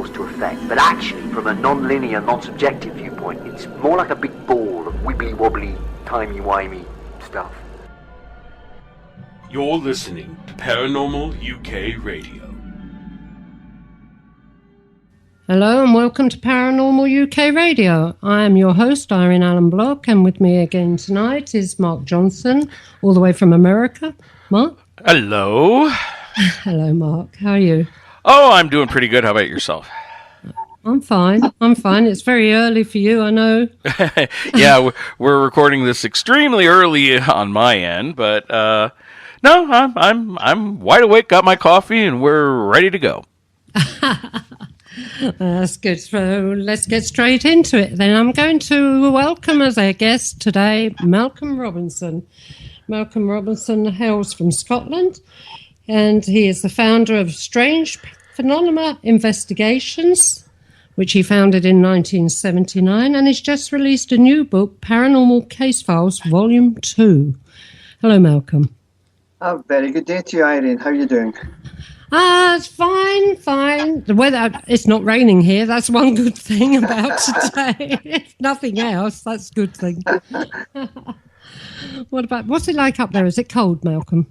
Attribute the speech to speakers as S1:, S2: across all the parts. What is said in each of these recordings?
S1: cause to effect, but actually, from a non-linear, non-subjective viewpoint, it's more like a big ball of wibbly-wobbly, timey-wimey stuff.
S2: You're listening to Paranormal UK Radio.
S3: Hello and welcome to Paranormal UK Radio. I am your host, Irene Allen Block, and with me again tonight is Mark Johnson, all the way from America. Mark?
S4: Hello.
S3: Hello, Mark. How are you?
S4: Oh, I'm doing pretty good. How about yourself?
S3: I'm fine. It's very early for you, I know.
S4: Yeah, we're recording this extremely early on my end, but no, I'm wide awake, got my coffee, and we're ready to go.
S3: That's good. So let's get straight into it then. I'm going to welcome as our guest today Malcolm Robinson. Malcolm Robinson hails from Scotland, and he is the founder of Strange Phenomena Investigations, which he founded in 1979, and he's just released a new book, Paranormal Case Files, Volume 2. Hello, Malcolm.
S5: Oh, very good day to you, Irene. How are you doing?
S3: It's fine. The weather, it's not raining here. That's one good thing about today. If nothing else, that's a good thing. What's it like up there? Is it cold, Malcolm?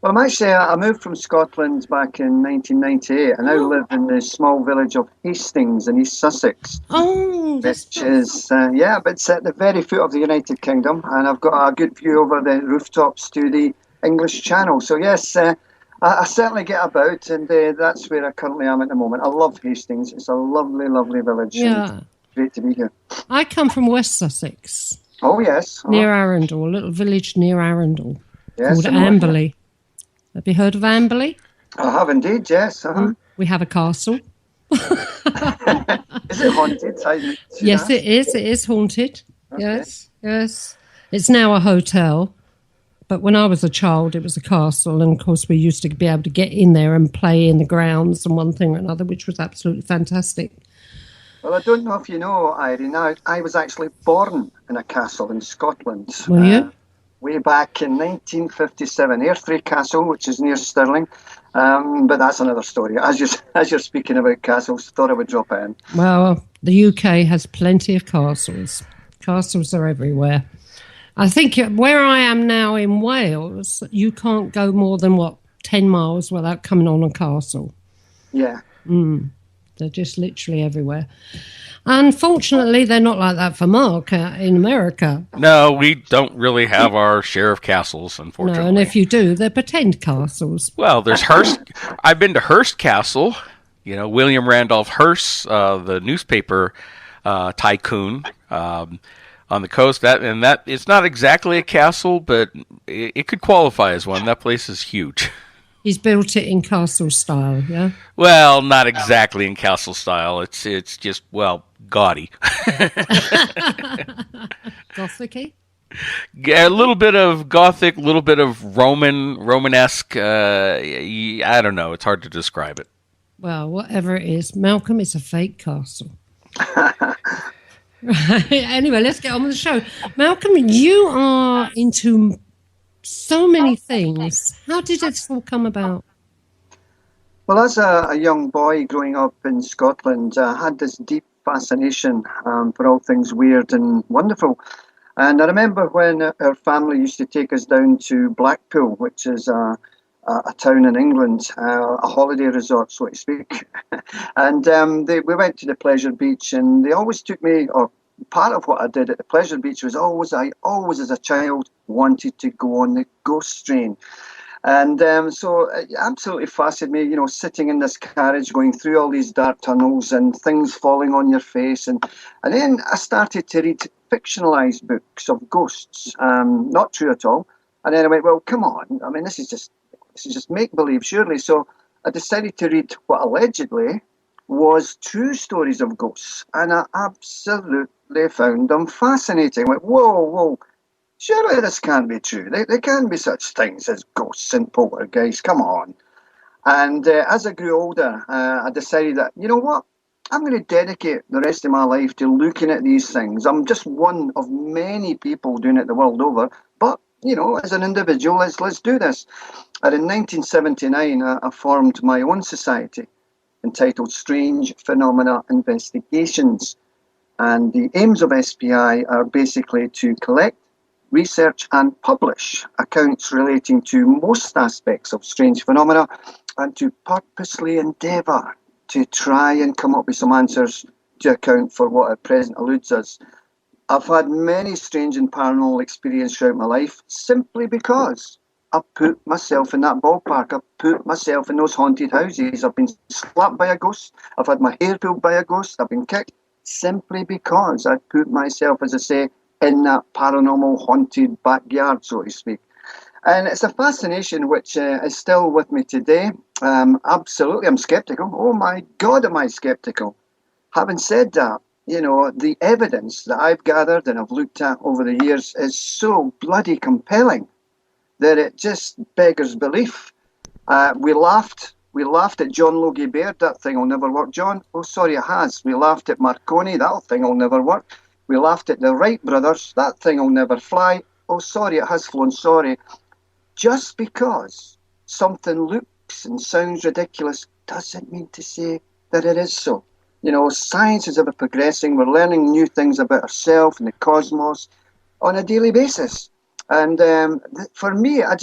S5: Well, I moved from Scotland back in 1998. I now live in the small village of Hastings in East Sussex.
S3: Oh,
S5: which is, but it's at the very foot of the United Kingdom, and I've got a good view over the rooftops to the English Channel. So yes, I certainly get about, and that's where I currently am at the moment. I love Hastings. It's a lovely, lovely village.
S3: Yeah.
S5: Great to be here.
S3: I come from West Sussex.
S5: Oh, yes.
S3: Near Arundel, a little village near Arundel
S5: Yes,
S3: called Amberley. Have you heard of Amberley?
S5: I have indeed, yes.
S3: We have a castle.
S5: Is it haunted?
S3: Yes, it is. It is haunted.
S5: Okay.
S3: Yes. It's now a hotel. But when I was a child, it was a castle, and of course we used to be able to get in there and play in the grounds and one thing or another, which was absolutely fantastic.
S5: Well, I don't know if you know, Irene, I was actually born in a castle in Scotland.
S3: Were you?
S5: Way back in 1957, Airthray Castle, which is near Stirling. But that's another story. As you're speaking about castles, thought I would drop in.
S3: Well, the UK has plenty of castles. Castles are everywhere. I think where I am now in Wales, you can't go more than, 10 miles without coming on a castle.
S5: Yeah.
S3: They're just literally everywhere. Unfortunately, they're not like that for Mark in America.
S4: No, we don't really have our share of castles, unfortunately.
S3: No, and if you do, they're pretend castles.
S4: Well, there's Hearst. I've been to Hearst Castle. You know, William Randolph Hearst, the newspaper tycoon. On the coast, that it's not exactly a castle, but it could qualify as one. That place is huge.
S3: He's built it in castle style, yeah?
S4: Well, not exactly in castle style. It's just, gaudy.
S3: Gothic-y?
S4: Yeah, a little bit of Gothic, a little bit of Romanesque. I don't know. It's hard to describe it.
S3: Well, whatever it is, Malcolm, it's a fake castle. Right. Anyway, let's get on with the show. Malcolm, you are into so many things. How did it all come about?
S5: Well, as a young boy growing up in Scotland, I had this deep fascination for all things weird and wonderful. And I remember when our family used to take us down to Blackpool, which is a town in England, a holiday resort, so to speak. And we went to the Pleasure Beach, and they always took me, or part of what I did at the Pleasure Beach was I always as a child wanted to go on the ghost train. And so it absolutely fascinated me, sitting in this carriage, going through all these dark tunnels and things falling on your face. And then I started to read fictionalized books of ghosts, not true at all. And then I went, well, come on. I mean, this is just make-believe, surely. So I decided to read what allegedly was true stories of ghosts. And I absolutely found them fascinating. I went, whoa, surely this can't be true. There can't be such things as ghosts and poltergeists. Come on. And as I grew older, I decided that, you know what? I'm going to dedicate the rest of my life to looking at these things. I'm just one of many people doing it the world over. But, as an individual, let's do this. And in 1979, I formed my own society. entitled Strange Phenomena Investigations. And the aims of SPI are basically to collect, research and publish accounts relating to most aspects of strange phenomena, and to purposely endeavour to try and come up with some answers to account for what at present eludes us. I've had many strange and paranormal experiences throughout my life simply because I've put myself in that ballpark. I've put myself in those haunted houses. I've been slapped by a ghost. I've had my hair pulled by a ghost. I've been kicked simply because I've put myself, as I say, in that paranormal haunted backyard, so to speak. And it's a fascination which is still with me today. Absolutely, I'm sceptical. Oh my God, am I sceptical? Having said that, you know, the evidence that I've gathered and I've looked at over the years is so bloody compelling that it just beggars belief. We laughed at John Logie Baird. That thing will never work, John. Oh, sorry, it has. We laughed at Marconi. That thing will never work. We laughed at the Wright brothers. That thing will never fly. Oh, sorry, it has flown. Sorry. Just because something looks and sounds ridiculous doesn't mean to say that it is so. You know, science is ever progressing. We're learning new things about ourselves and the cosmos on a daily basis. And for me, I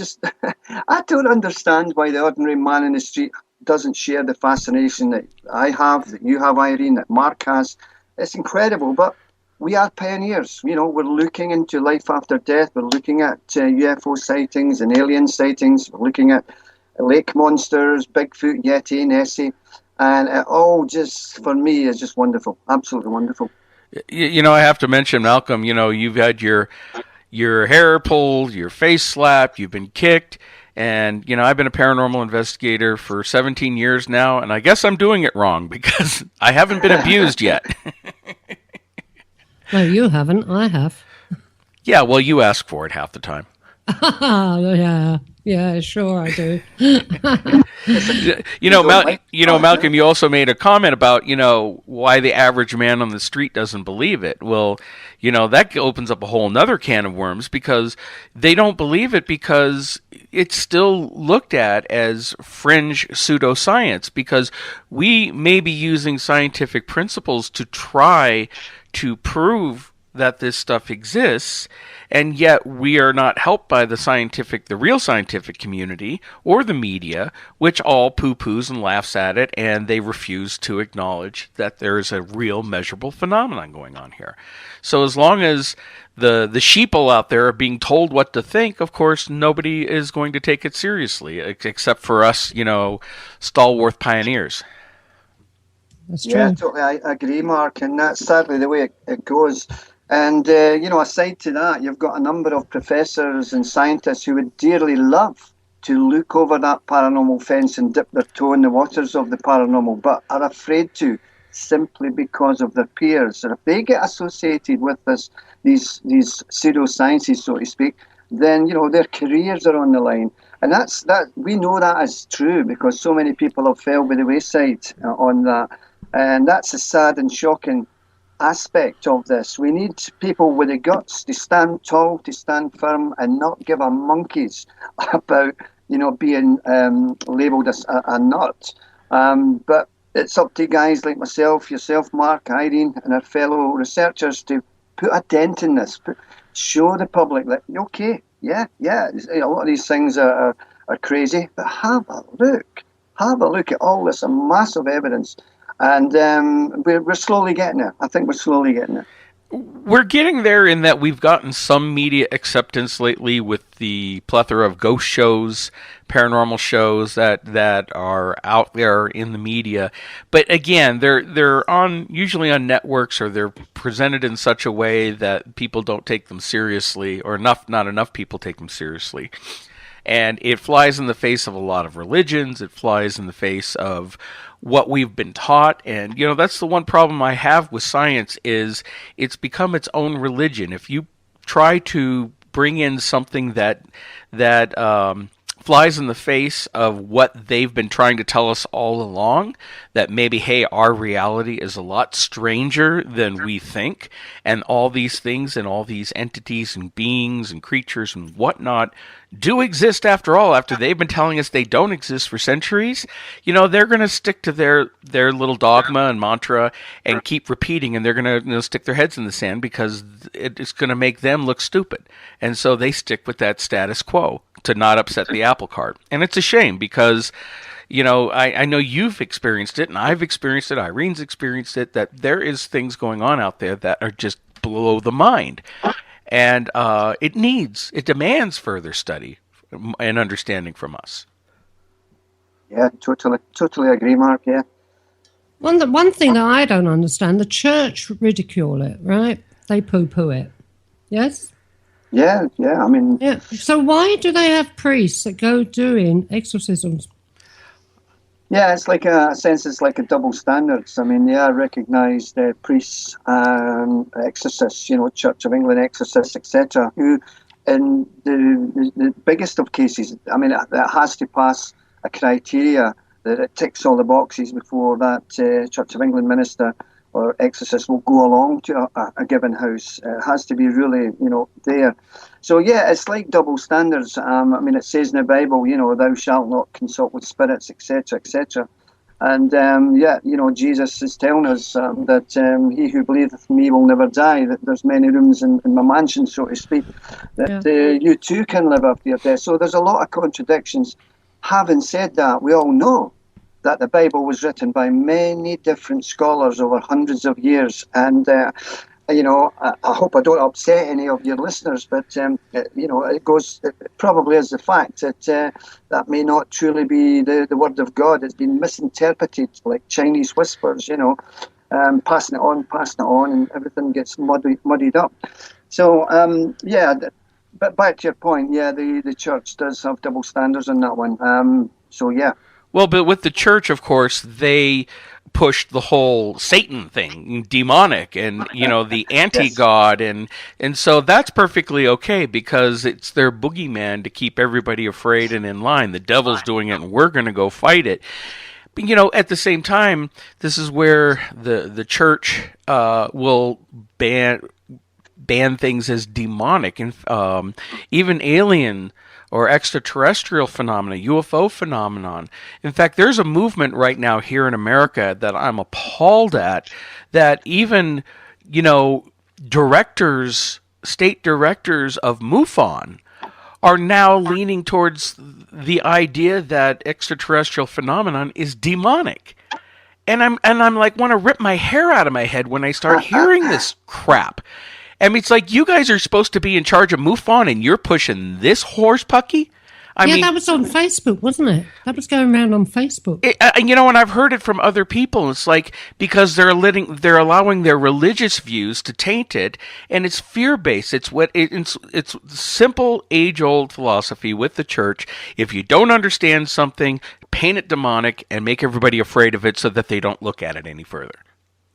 S5: don't understand why the ordinary man in the street doesn't share the fascination that I have, that you have, Irene, that Mark has. It's incredible, but we are pioneers. You know, we're looking into life after death. We're looking at UFO sightings and alien sightings. We're looking at lake monsters, Bigfoot, Yeti, Nessie. And it all just, for me, is just wonderful. Absolutely wonderful.
S4: You know, I have to mention, Malcolm, you know, you've had your hair pulled, your face slapped, you've been kicked. And, you know, I've been a paranormal investigator for 17 years now, and I guess I'm doing it wrong because I haven't been abused yet.
S3: No, you haven't. I have.
S4: Yeah, well, you ask for it half the time.
S3: Yeah, sure I do.
S4: Malcolm, you also made a comment about, you know, why the average man on the street doesn't believe it. Well, you know, that opens up a whole nother can of worms because they don't believe it because it's still looked at as fringe pseudoscience because we may be using scientific principles to try to prove that this stuff exists, and yet we are not helped by the real scientific community or the media, which all poo-poos and laughs at it, and they refuse to acknowledge that there is a real measurable phenomenon going on here. So as long as the sheeple out there are being told what to think, of course, nobody is going to take it seriously, except for us, you know, stalwart pioneers.
S3: That's true.
S5: Yeah, totally. I agree, Mark, and that's sadly the way it goes. And, aside to that, you've got a number of professors and scientists who would dearly love to look over that paranormal fence and dip their toe in the waters of the paranormal, but are afraid to simply because of their peers. And if they get associated with these pseudosciences, so to speak, then, you know, their careers are on the line. And that we know that is true because so many people have fell by the wayside on that. And that's a sad and shocking aspect of this. We need people with the guts to stand tall, to stand firm, and not give a monkeys about, you know, being labelled as a nut. But it's up to guys like myself, yourself, Mark, Irene, and our fellow researchers to put a dent in this. Show the public that, okay, yeah, a lot of these things are crazy, but have a look. Have a look at all this massive evidence. And we're slowly getting there. I think we're slowly getting there.
S4: We're getting there in that we've gotten some media acceptance lately with the plethora of ghost shows, paranormal shows that are out there in the media. But again, they're usually on networks, or they're presented in such a way that people don't take them seriously, or not enough people take them seriously. And it flies in the face of a lot of religions. It flies in the face of what we've been taught. And, you know, that's the one problem I have with science is it's become its own religion. If you try to bring in something that flies in the face of what they've been trying to tell us all along, that maybe, hey, our reality is a lot stranger than we think, and all these things and all these entities and beings and creatures and whatnot do exist after all, after they've been telling us they don't exist for centuries. They're going to stick to their little dogma and mantra and keep repeating, and they're going to stick their heads in the sand because it's going to make them look stupid. And so they stick with that status quo to not upset the apple cart. And it's a shame because, I know you've experienced it, and I've experienced it, Irene's experienced it, that there is things going on out there that are just below the mind. And it demands further study and understanding from us.
S5: Yeah, totally agree, Mark, yeah.
S3: One thing that I don't understand, the church ridicule it, right? They poo-poo it. Yes?
S5: Yeah, I mean...
S3: Yeah. So why do they have priests that go doing exorcisms?
S5: Yeah, it's like it's like a double standards. I mean, they are recognised priests and exorcists, Church of England exorcists, etc., who, in the biggest of cases, I mean, it has to pass a criteria that it ticks all the boxes before that Church of England minister or exorcist will go along to a given house. It has to be really, there. So, yeah, it's like double standards. I mean, it says in the Bible, thou shalt not consult with spirits, etc., etc. And, Jesus is telling us that he who believeth in me will never die, that there's many rooms in my mansion, so to speak, that you too can live after your death. So there's a lot of contradictions. Having said that, we all know that the Bible was written by many different scholars over hundreds of years. And, I hope I don't upset any of your listeners, but, it probably is the fact that that may not truly be the Word of God. It's been misinterpreted like Chinese whispers, passing it on, and everything gets muddied up. So, but back to your point, the church does have double standards on that one.
S4: Well, but with the church, of course, they pushed the whole Satan thing, demonic, and, the anti-God, and so that's perfectly okay because it's their boogeyman to keep everybody afraid and in line. The devil's doing it, and we're going to go fight it. But, at the same time, this is where the church will ban things as demonic, and even alien or extraterrestrial phenomena, UFO phenomenon. In fact, there's a movement right now here in America that I'm appalled at, that even, state directors of MUFON are now leaning towards the idea that extraterrestrial phenomenon is demonic. And I'm like, want to rip my hair out of my head when I start hearing this crap. I mean, it's like you guys are supposed to be in charge of MUFON, and you're pushing this horse pucky. I mean,
S3: that was on Facebook, wasn't it? That was going around on Facebook.
S4: And I've heard it from other people. It's like because they're allowing their religious views to taint it, and it's fear-based. It's simple age-old philosophy with the church. If you don't understand something, paint it demonic and make everybody afraid of it so that they don't look at it any further.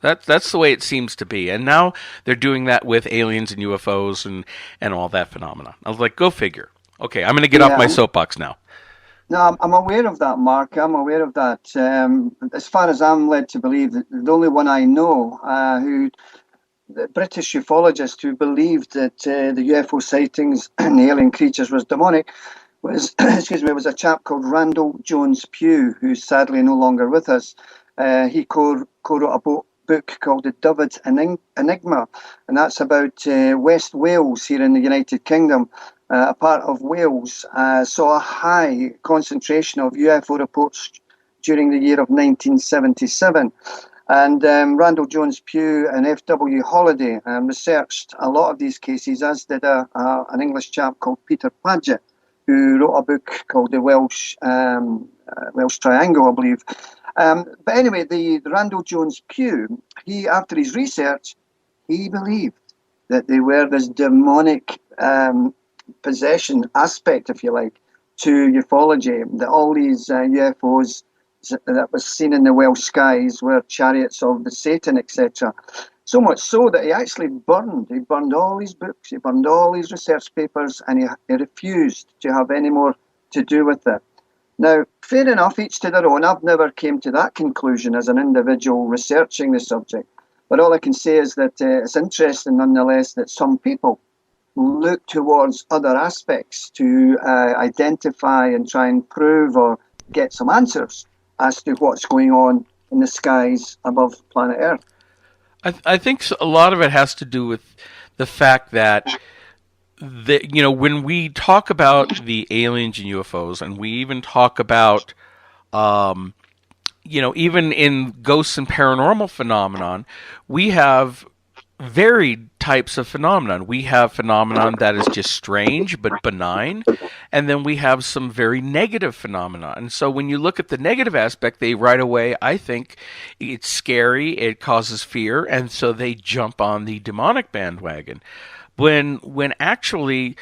S4: That's the way it seems to be. And now they're doing that with aliens and UFOs and all that phenomena. I was like, go figure. Okay, I'm going to get off my soapbox now.
S5: No, I'm aware of that, Mark. I'm aware of that. As far as I'm led to believe, the only one I know the British ufologist who believed that the UFO sightings and the alien creatures was demonic was, was a chap called Randall Jones Pugh, who's sadly no longer with us. He co-wrote a book called The Dovid Enigma, and that's about West Wales here in the United Kingdom. A part of Wales saw a high concentration of UFO reports during the year of 1977. And Randall Jones Pugh and F.W. Holliday researched a lot of these cases, as did an English chap called Peter Paget, who wrote a book called The Welsh Triangle, I believe. But anyway, the Randall Jones Pugh, after his research, he believed that they were this demonic possession aspect, if you like, to ufology, that all these UFOs that was seen in the Welsh skies were chariots of the Satan, etc. So much so that he actually burned all his books, he burned all his research papers, and he refused to have any more to do with it. Now, fair enough, each to their own. I've never came to that conclusion as an individual researching the subject. But all I can say is that it's interesting nonetheless that some people look towards other aspects to identify and try and prove or get some answers as to what's going on in the skies above planet Earth.
S4: I think a lot of it has to do with the fact that when we talk about the aliens and UFOs, and we even talk about, even in ghosts and paranormal phenomenon, we have varied types of phenomenon. We have phenomenon that is just strange but benign, and then we have some very negative phenomena. And so when you look at the negative aspect, they right away, I think, it's scary, it causes fear, and so they jump on the demonic bandwagon. When actually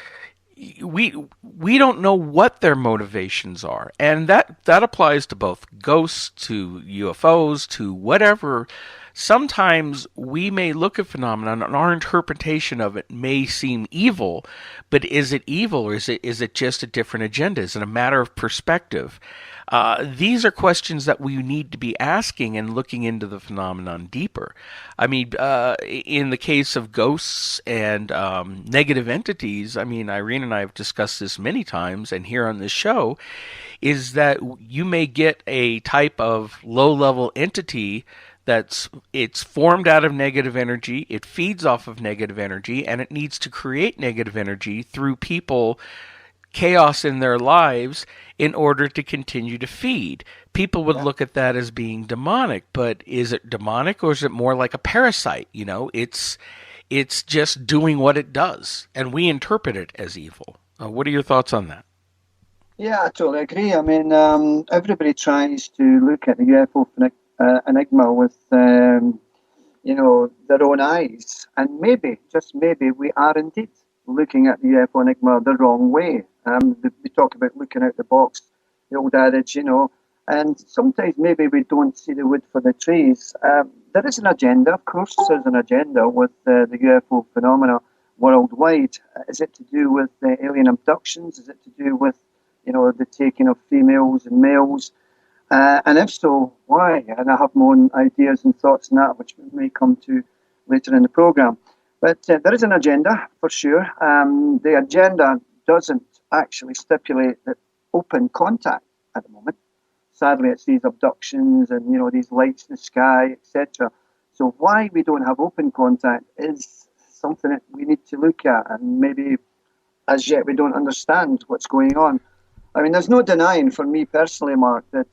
S4: we don't know what their motivations are, and that applies to both ghosts, to UFOs, to whatever. Sometimes we may look at phenomenon and our interpretation of it may seem evil, but is it evil, or is it just a different agenda? Is it a matter of perspective? These are questions that we need to be asking and looking into the phenomenon deeper. I mean, in the case of ghosts and negative entities, I mean, Irene and I have discussed this many times, and here on this show, is that you may get a type of low-level entity it's formed out of negative energy, it feeds off of negative energy, and it needs to create negative energy through people, chaos in their lives, in order to continue to feed. People would look at that as being demonic, but is it demonic, or is it more like a parasite? It's just doing what it does, and we interpret it as evil. What are your thoughts on that?
S5: Yeah, I totally agree. I mean, everybody tries to look at the UFO enigma with, their own eyes. And maybe, just maybe, we are indeed looking at the UFO enigma the wrong way. We talk about looking out the box, the old adage, and sometimes maybe we don't see the wood for the trees. There is an agenda, of course, there's an agenda with the UFO phenomena worldwide. Is it to do with alien abductions? Is it to do with, the taking of females and males? And if so, why? And I have my own ideas and thoughts on that, which we may come to later in the programme. But there is an agenda, for sure. The agenda doesn't actually stipulate that open contact at the moment. Sadly, it's these abductions and, these lights in the sky, etc. So why we don't have open contact is something that we need to look at. And maybe, as yet, we don't understand what's going on. I mean, there's no denying for me personally, Mark, that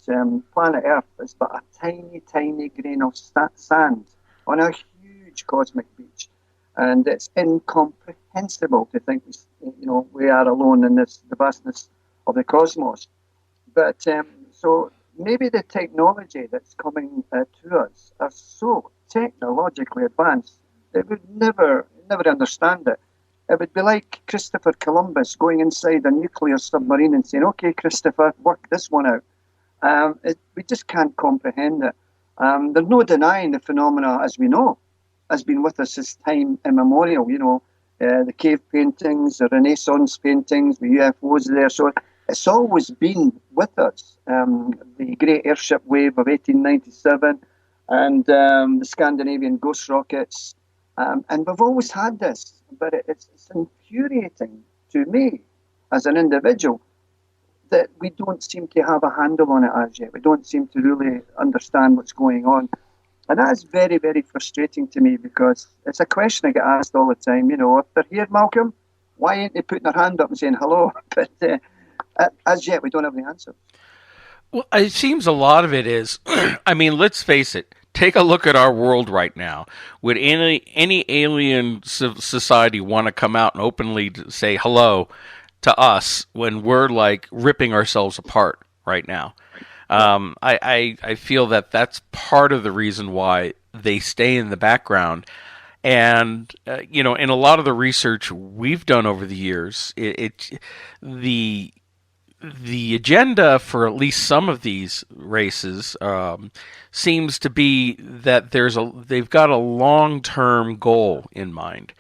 S5: planet Earth is but a tiny, tiny grain of sand on a huge cosmic beach. And it's incomprehensible to think, we are alone in the vastness of the cosmos. But so maybe the technology that's coming to us are so technologically advanced that we'd never understand it. It would be like Christopher Columbus going inside a nuclear submarine and saying, "Okay, Christopher, work this one out." We just can't comprehend it. There's no denying the phenomena, as we know, has been with us since time immemorial. The cave paintings, the Renaissance paintings, the UFOs there. So it's always been with us. The Great Airship Wave of 1897 and the Scandinavian ghost rockets. And we've always had this, but it's infuriating to me as an individual that we don't seem to have a handle on it as yet. We don't seem to really understand what's going on. And that is very, very frustrating to me because it's a question I get asked all the time. If they're here, Malcolm, why ain't they putting their hand up and saying hello? But as yet, we don't have the answer.
S4: Well, it seems a lot of it is, I mean, let's face it. Take a look at our world right now. Would any alien society want to come out and openly say hello to us when we're like ripping ourselves apart right now? I feel that that's part of the reason why they stay in the background. And in a lot of the research we've done over the years, the the agenda for at least some of these races seems to be that they've got a long-term goal in mind.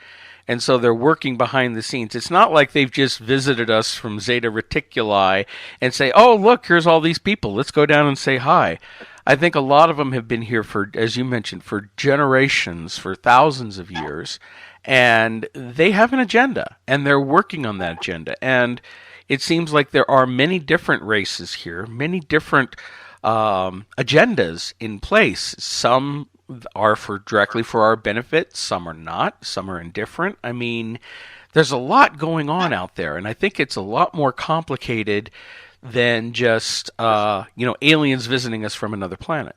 S4: And so they're working behind the scenes. It's not like they've just visited us from Zeta Reticuli and say, oh, look, here's all these people. Let's go down and say hi. I think a lot of them have been here for, as you mentioned, for generations, for thousands of years. And they have an agenda, and they're working on that agenda. And it seems like there are many different races here, many different agendas in place. Some are directly for our benefit, some are not, some are indifferent. I mean, there's a lot going on out there, and I think it's a lot more complicated than just aliens visiting us from another planet.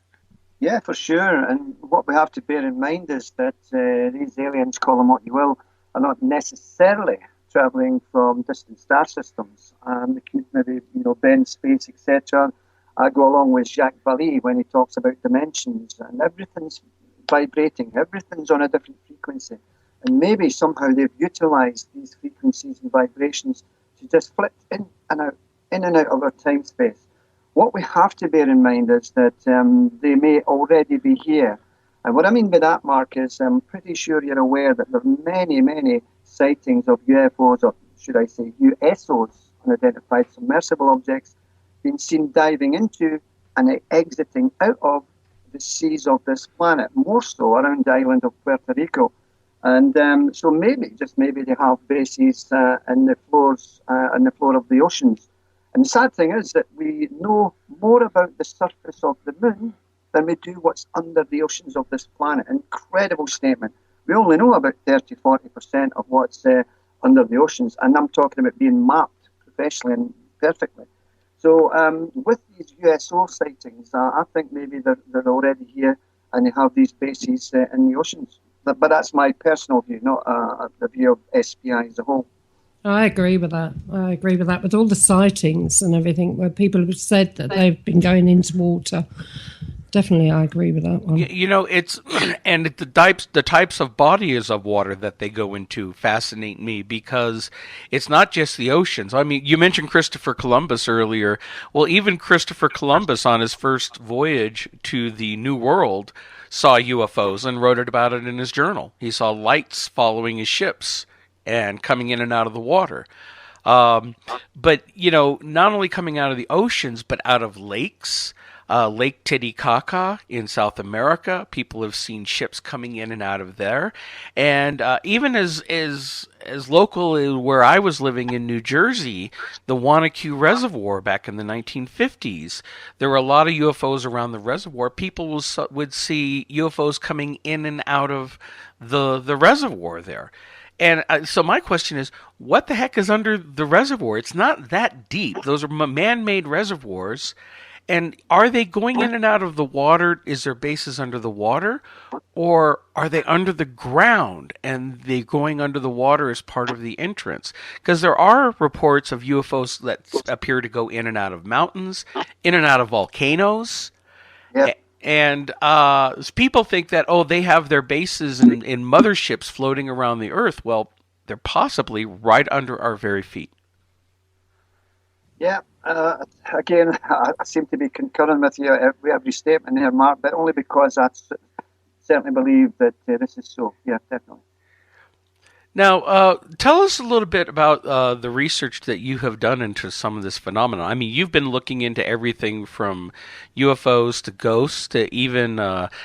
S5: Yeah, for sure. And what we have to bear in mind is that these aliens, call them what you will, are not necessarily travelling from distant star systems. They could maybe, bend space, etc. I go along with Jacques Vallée when he talks about dimensions, and everything's vibrating, everything's on a different frequency. And maybe somehow they've utilised these frequencies and vibrations to just flit in and out of our time space. What we have to bear in mind is that they may already be here. And what I mean by that, Mark, is I'm pretty sure you're aware that there are many, many sightings of UFOs, or should I say USOs, unidentified submersible objects, being seen diving into and exiting out of the seas of this planet, more so around the island of Puerto Rico. And so just maybe they have bases in the floor of the oceans. And the sad thing is that we know more about the surface of the moon than we do what's under the oceans of this planet. Incredible statement. We only know about 30-40% of what's under the oceans, and I'm talking about being mapped professionally and perfectly. So with these USO sightings, I think maybe they're already here and they have these bases in the oceans. But that's my personal view, not the view of SPI as a whole.
S3: I agree with that. With all the sightings and everything where people have said that they've been going into water. Definitely, I agree with that one.
S4: It's and the types of bodies of water that they go into fascinate me, because it's not just the oceans. I mean, you mentioned Christopher Columbus earlier. Well, even Christopher Columbus on his first voyage to the New World saw UFOs and wrote about it in his journal. He saw lights following his ships and coming in and out of the water. But, not only coming out of the oceans, but out of lakes. Lake Titicaca in South America, people have seen ships coming in and out of there. And even as local where I was living in New Jersey, the Wanacue Reservoir back in the 1950s, there were a lot of UFOs around the reservoir. People would see UFOs coming in and out of the reservoir there. And so my question is, what the heck is under the reservoir? It's not that deep. Those are man-made reservoirs. And are they going in and out of the water? Is there bases under the water? Or are they under the ground and they going under the water as part of the entrance? Because there are reports of UFOs that appear to go in and out of mountains, in and out of volcanoes.
S5: Yep.
S4: And people think that, they have their bases in motherships floating around the Earth. Well, they're possibly right under our very feet.
S5: Yeah, again, I seem to be concurring with you every statement here, Mark, but only because I certainly believe that this is so. Yeah, definitely.
S4: Now, tell us a little bit about the research that you have done into some of this phenomenon. I mean, you've been looking into everything from UFOs to ghosts to even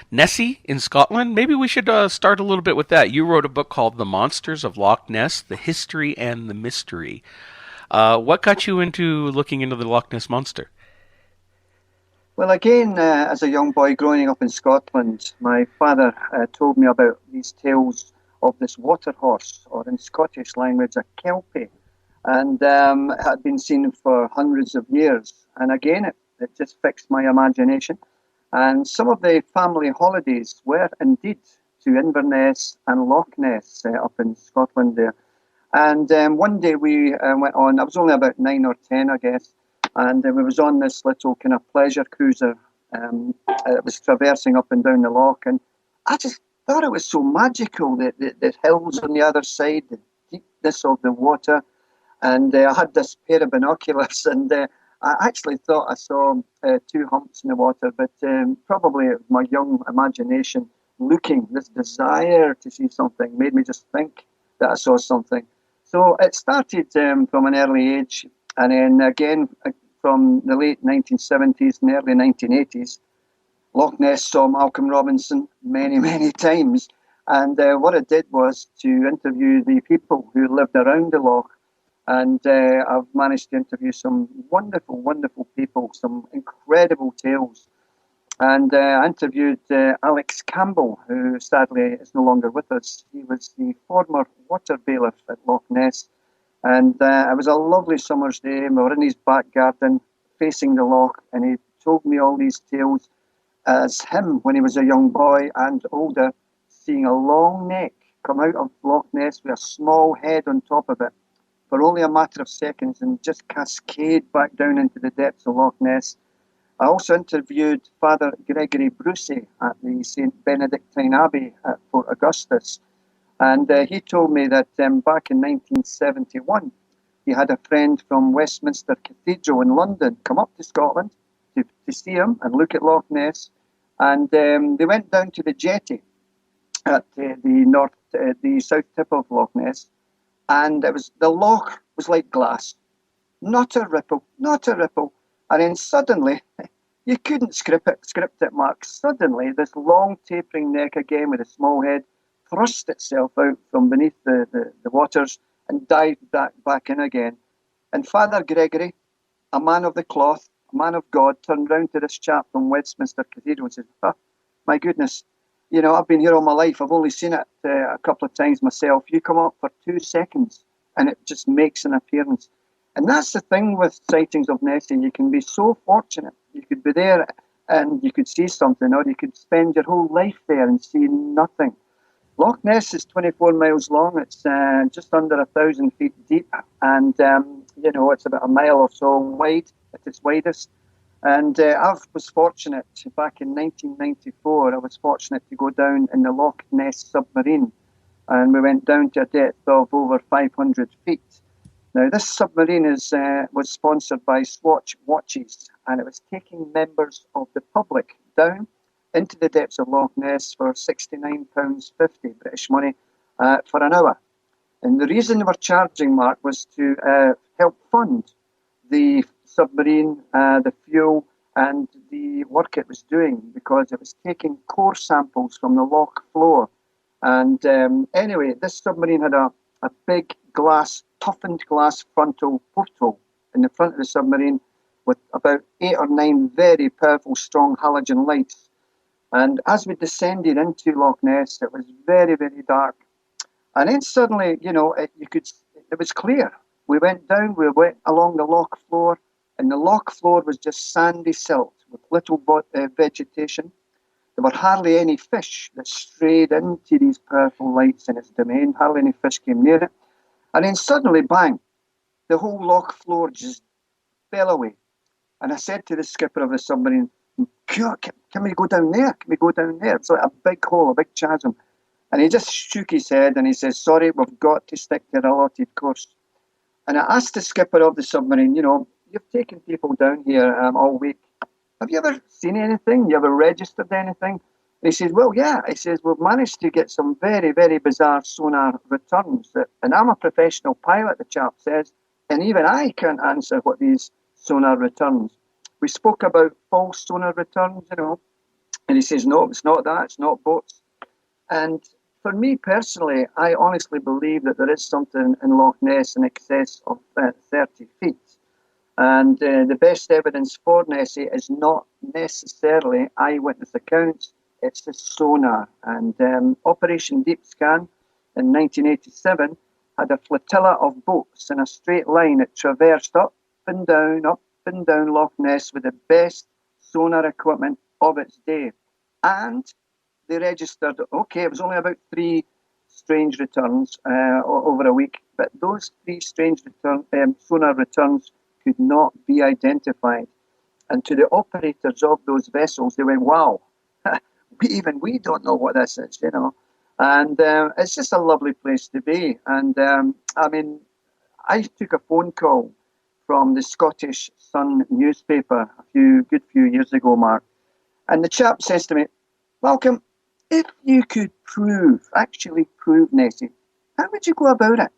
S4: Nessie in Scotland. Maybe we should start a little bit with that. You wrote a book called The Monsters of Loch Ness, The History and the Mystery. What got you into looking into the Loch Ness Monster?
S5: Well, again, as a young boy growing up in Scotland, my father told me about these tales of this water horse, or in Scottish language, a kelpie, and it had been seen for hundreds of years. And again, it just fixed my imagination. And some of the family holidays were indeed to Inverness and Loch Ness up in Scotland there. And one day we went on, I was only about 9 or 10, I guess, and we was on this little kind of pleasure cruiser. It was traversing up and down the loch, and I just thought it was so magical, the hills on the other side, the deepness of the water. And I had this pair of binoculars, and I actually thought I saw two humps in the water, but probably my young imagination looking, this desire to see something, made me just think that I saw something. So it started from an early age, and then again from the late 1970s and early 1980s. Loch Ness saw Malcolm Robinson many, many times. And what I did was to interview the people who lived around the loch. And I've managed to interview some wonderful, wonderful people, some incredible tales. And I interviewed Alex Campbell, who sadly is no longer with us. He was the former water bailiff at Loch Ness. And it was a lovely summer's day. We were in his back garden facing the loch, and he told me all these tales as him when he was a young boy and older, seeing a long neck come out of Loch Ness with a small head on top of it for only a matter of seconds and just cascade back down into the depths of Loch Ness. I also interviewed Father Gregory Brucey at the St. Benedictine Abbey at Fort Augustus. And he told me that back in 1971, he had a friend from Westminster Cathedral in London come up to Scotland to see him and look at Loch Ness. And they went down to the jetty at the south tip of Loch Ness. And the loch was like glass. Not a ripple, not a ripple. And then suddenly, you couldn't script it, Mark. Suddenly, this long tapering neck again with a small head thrust itself out from beneath the waters and dived back in again. And Father Gregory, a man of the cloth, a man of God, turned round to this chap from Westminster Cathedral and said, my goodness, you know, I've been here all my life. I've only seen it a couple of times myself. You come up for 2 seconds and it just makes an appearance. And that's the thing with sightings of Nessie. You can be so fortunate. You could be there and you could see something, or you could spend your whole life there and see nothing. Loch Ness is 24 miles long. It's just under 1,000 feet deep. And, you know, it's about a mile or so wide at its widest. And I was fortunate, back in 1994, I was fortunate to go down in the Loch Ness submarine. And we went down to a depth of over 500 feet. Now, this submarine was sponsored by Swatch Watches, and it was taking members of the public down into the depths of Loch Ness for £69.50 British money for an hour. And the reason they were charging, Mark, was to help fund the submarine, the fuel, and the work it was doing, because it was taking core samples from the loch floor. And anyway, this submarine had a big toughened glass frontal porthole in the front of the submarine with about 8 or 9 very powerful, strong halogen lights. And as we descended into Loch Ness, it was very, very dark. And then suddenly, you know, it was clear. We went down, we went along the loch floor, and the loch floor was just sandy silt with little vegetation. There were hardly any fish that strayed into these powerful lights in its domain. Hardly any fish came near it. And then suddenly, bang, the whole loch floor just fell away. And I said to the skipper of the submarine, can we go down there? Can we go down there? It's like a big hole, a big chasm. And he just shook his head and he says, sorry, we've got to stick to the allotted course. And I asked the skipper of the submarine, you know, you've taken people down here all week. Have you ever seen anything? You ever registered anything? And he says, well, yeah. He says, we've managed to get some very, very bizarre sonar returns. And I'm a professional pilot, the chap says, and even I can't answer what these sonar returns. We spoke about false sonar returns, you know, and he says, no, it's not that, it's not boats. And for me personally, I honestly believe that there is something in Loch Ness in excess of 30 feet. And the best evidence for Nessie is not necessarily eyewitness accounts, it's the sonar. And Operation Deep Scan in 1987 had a flotilla of boats in a straight line that traversed up and down Loch Ness with the best sonar equipment of its day. And they registered, okay, it was only about 3 strange returns over a week, but those 3 strange sonar returns could not be identified. And to the operators of those vessels, they went, wow, we don't know what this is, you know. And it's just a lovely place to be. And I mean, I took a phone call from the Scottish Sun newspaper a few years ago, Mark. And the chap says to me, Malcolm, if you could actually prove Nessie, how would you go about it?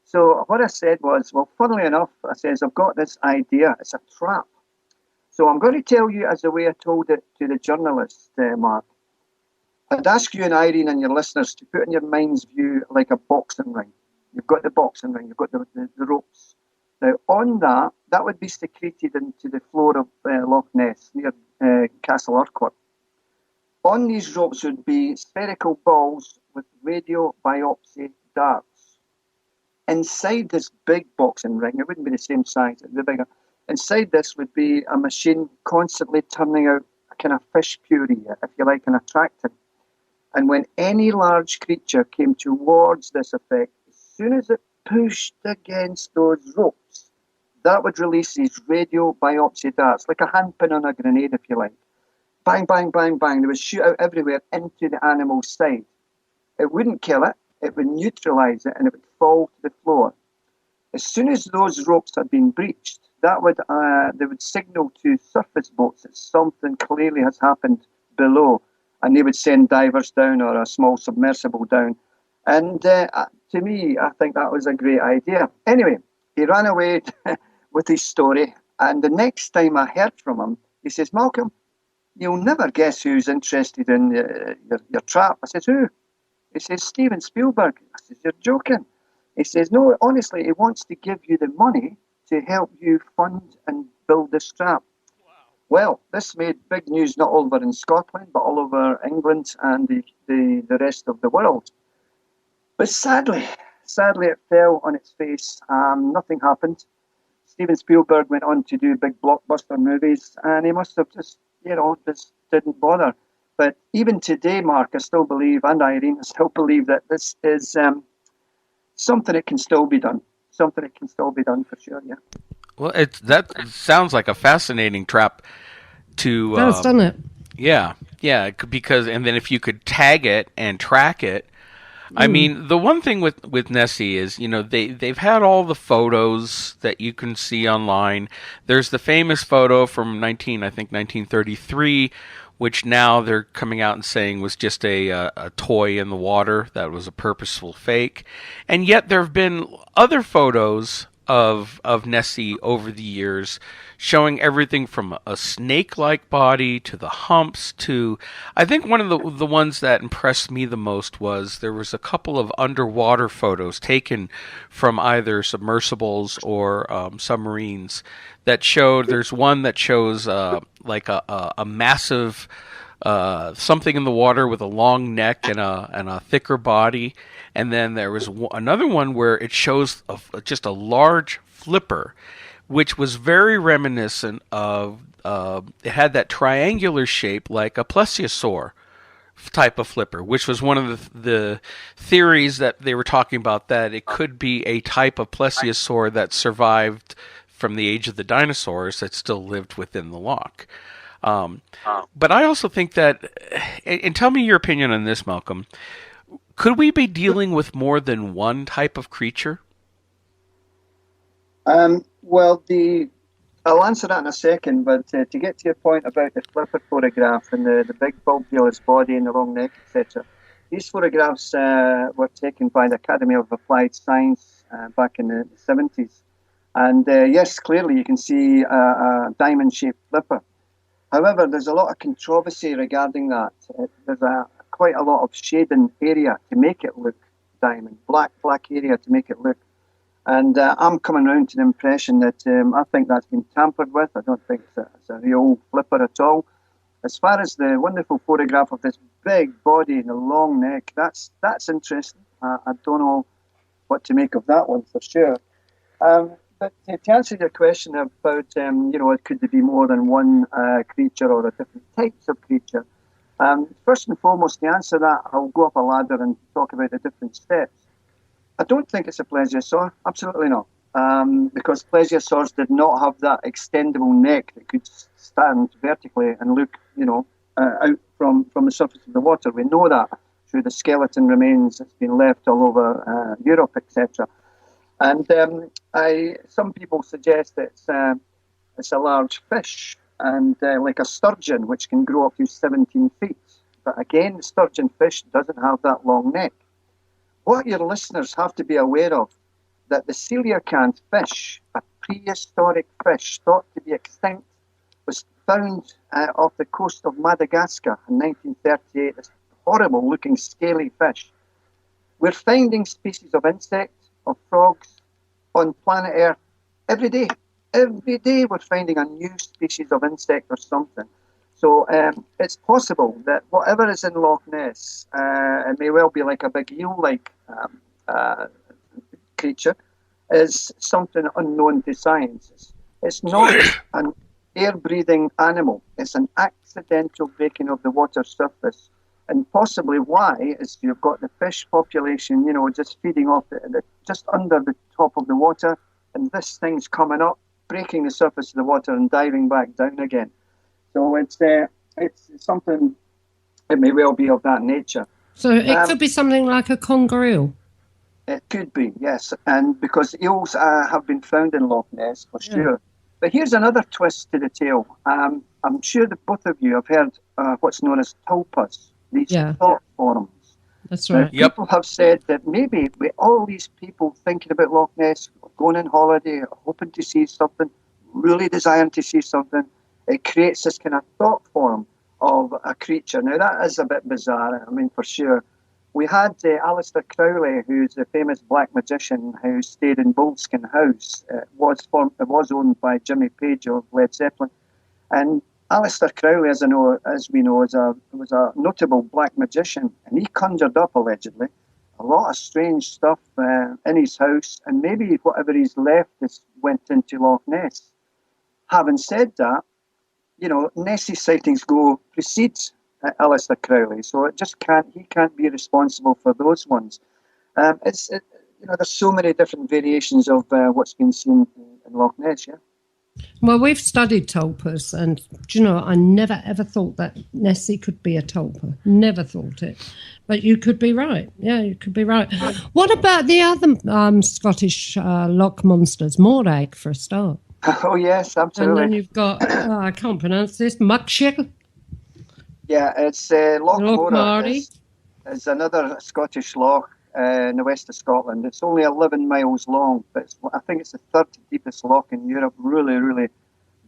S5: So what I said was, well, funnily enough, I says, I've got this idea. It's a trap. So I'm going to tell you as the way I told it to the journalist, Mark. I'd ask you and Irene and your listeners to put in your mind's view like a boxing ring. You've got the boxing ring, you've got the ropes. Now, on that would be secreted into the floor of Loch Ness near Castle Urquhart. On these ropes would be spherical balls with radio biopsy darts. Inside this big boxing ring, it wouldn't be the same size, it would be bigger. Inside this would be a machine constantly turning out a kind of fish puree, if you like, an attractant. And when any large creature came towards this effect, as soon as it pushed against those ropes, that would release these radio biopsy darts, like a handpin on a grenade, if you like. Bang, bang, bang, bang. They would shoot out everywhere into the animal's side. It wouldn't kill it, it would neutralise it, and it would fall to the floor. As soon as those ropes had been breached, they would signal to surface boats that something clearly has happened below, and they would send divers down or a small submersible down. And to me, I think that was a great idea. Anyway, he ran away with his story, and the next time I heard from him, he says, Malcolm, you'll never guess who's interested in your trap. I says, who? He says, Steven Spielberg. I says, you're joking. He says, no, honestly, he wants to give you the money to help you fund and build this trap. Wow. Well, this made big news not over in Scotland, but all over England and the rest of the world. But sadly, it fell on its face. Nothing happened. Steven Spielberg went on to do big blockbuster movies, and he must have just didn't bother. But even today, Mark, I still believe, and Irene, I still believe that this is something that can still be done. Something that can still be done for sure, yeah.
S4: Well, that sounds like a fascinating trap to...
S3: That's done it.
S4: Yeah, because, and then if you could tag it and track it, I mean, the one thing with Nessie is, they've had all the photos that you can see online. There's the famous photo from 1933, which now they're coming out and saying was just a toy in the water, that was a purposeful fake. And yet there have been other photos of Nessie over the years showing everything from a snake-like body to the humps to... I think one of the ones that impressed me the most was there was a couple of underwater photos taken from either submersibles or submarines that showed... There's one that shows like a massive... something in the water with a long neck and a thicker body, and then there was another one where it shows just a large flipper, which was very reminiscent of it had that triangular shape like a plesiosaur type of flipper, which was one of the theories that they were talking about, that it could be a type of plesiosaur that survived from the age of the dinosaurs that still lived within the loch. But I also think that, and tell me your opinion on this, Malcolm, could we be dealing with more than one type of creature?
S5: Well, I'll answer that in a second, but to get to your point about the flipper photograph and the big bulbulous body and the long neck, etc., these photographs were taken by the Academy of Applied Science back in the 70s. And yes, clearly you can see a diamond-shaped flipper. However, there's a lot of controversy regarding that. There's quite a lot of shading area to make it look diamond, black area to make it look. And I'm coming around to the impression that I think that's been tampered with. I don't think it's a real flipper at all. As far as the wonderful photograph of this big body and the long neck, that's interesting. I don't know what to make of that one for sure. But to answer your question about, could there be more than one creature or a different types of creature? First and foremost, to answer that, I'll go up a ladder and talk about the different steps. I don't think it's a plesiosaur, absolutely not, because plesiosaurs did not have that extendable neck that could stand vertically and look, out from the surface of the water. We know that through the skeleton remains that's been left all over Europe, etc. And Some people suggest it's a large fish, and like a sturgeon, which can grow up to 17 feet. But again, the sturgeon fish doesn't have that long neck. What your listeners have to be aware of, that the coelacanth fish, a prehistoric fish thought to be extinct, was found off the coast of Madagascar in 1938. This horrible-looking scaly fish. We're finding species of insects, of frogs, on planet Earth every day. Every day we're finding a new species of insect or something. So it's possible that whatever is in Loch Ness, it may well be like a big eel-like creature, is something unknown to science. It's not an air-breathing animal. It's an accidental breaking of the water surface. And possibly why is you've got the fish population, just feeding off just under the top of the water, and this thing's coming up, breaking the surface of the water and diving back down again. So it's something, it may well be of that nature.
S3: So it could be something like a conger eel.
S5: It could be, yes, and because eels have been found in Loch Ness for sure. But here's another twist to the tale. I'm sure that both of you have heard what's known as tulpas, these thought forums.
S3: That's right.
S5: People have said that maybe with all these people thinking about Loch Ness, going on holiday, hoping to see something, really desiring to see something, it creates this kind of thought form of a creature. Now, that is a bit bizarre, for sure. We had Aleister Crowley, who's the famous black magician who stayed in Boleskine House. It was owned by Jimmy Page of Led Zeppelin. And Aleister Crowley, as we know, was a notable black magician, and he conjured up, allegedly, a lot of strange stuff in his house, and maybe whatever he's left went into Loch Ness. Having said that, Nessie sightings precedes Aleister Crowley, so he can't be responsible for those ones. There's so many different variations of what's been seen in Loch Ness, yeah.
S3: Well, we've studied tulpas, and I never ever thought that Nessie could be a tulpa. Never thought it, but you could be right. Yeah, you could be right. What about the other Scottish loch monsters? Morag, for a start.
S5: Oh yes, absolutely.
S3: And then you've got I can't pronounce this, Muckshill.
S5: Yeah, it's Loch
S3: Marty.
S5: It's another Scottish loch in the west of Scotland. It's only 11 miles long, but I think it's the third deepest loch in Europe. Really, really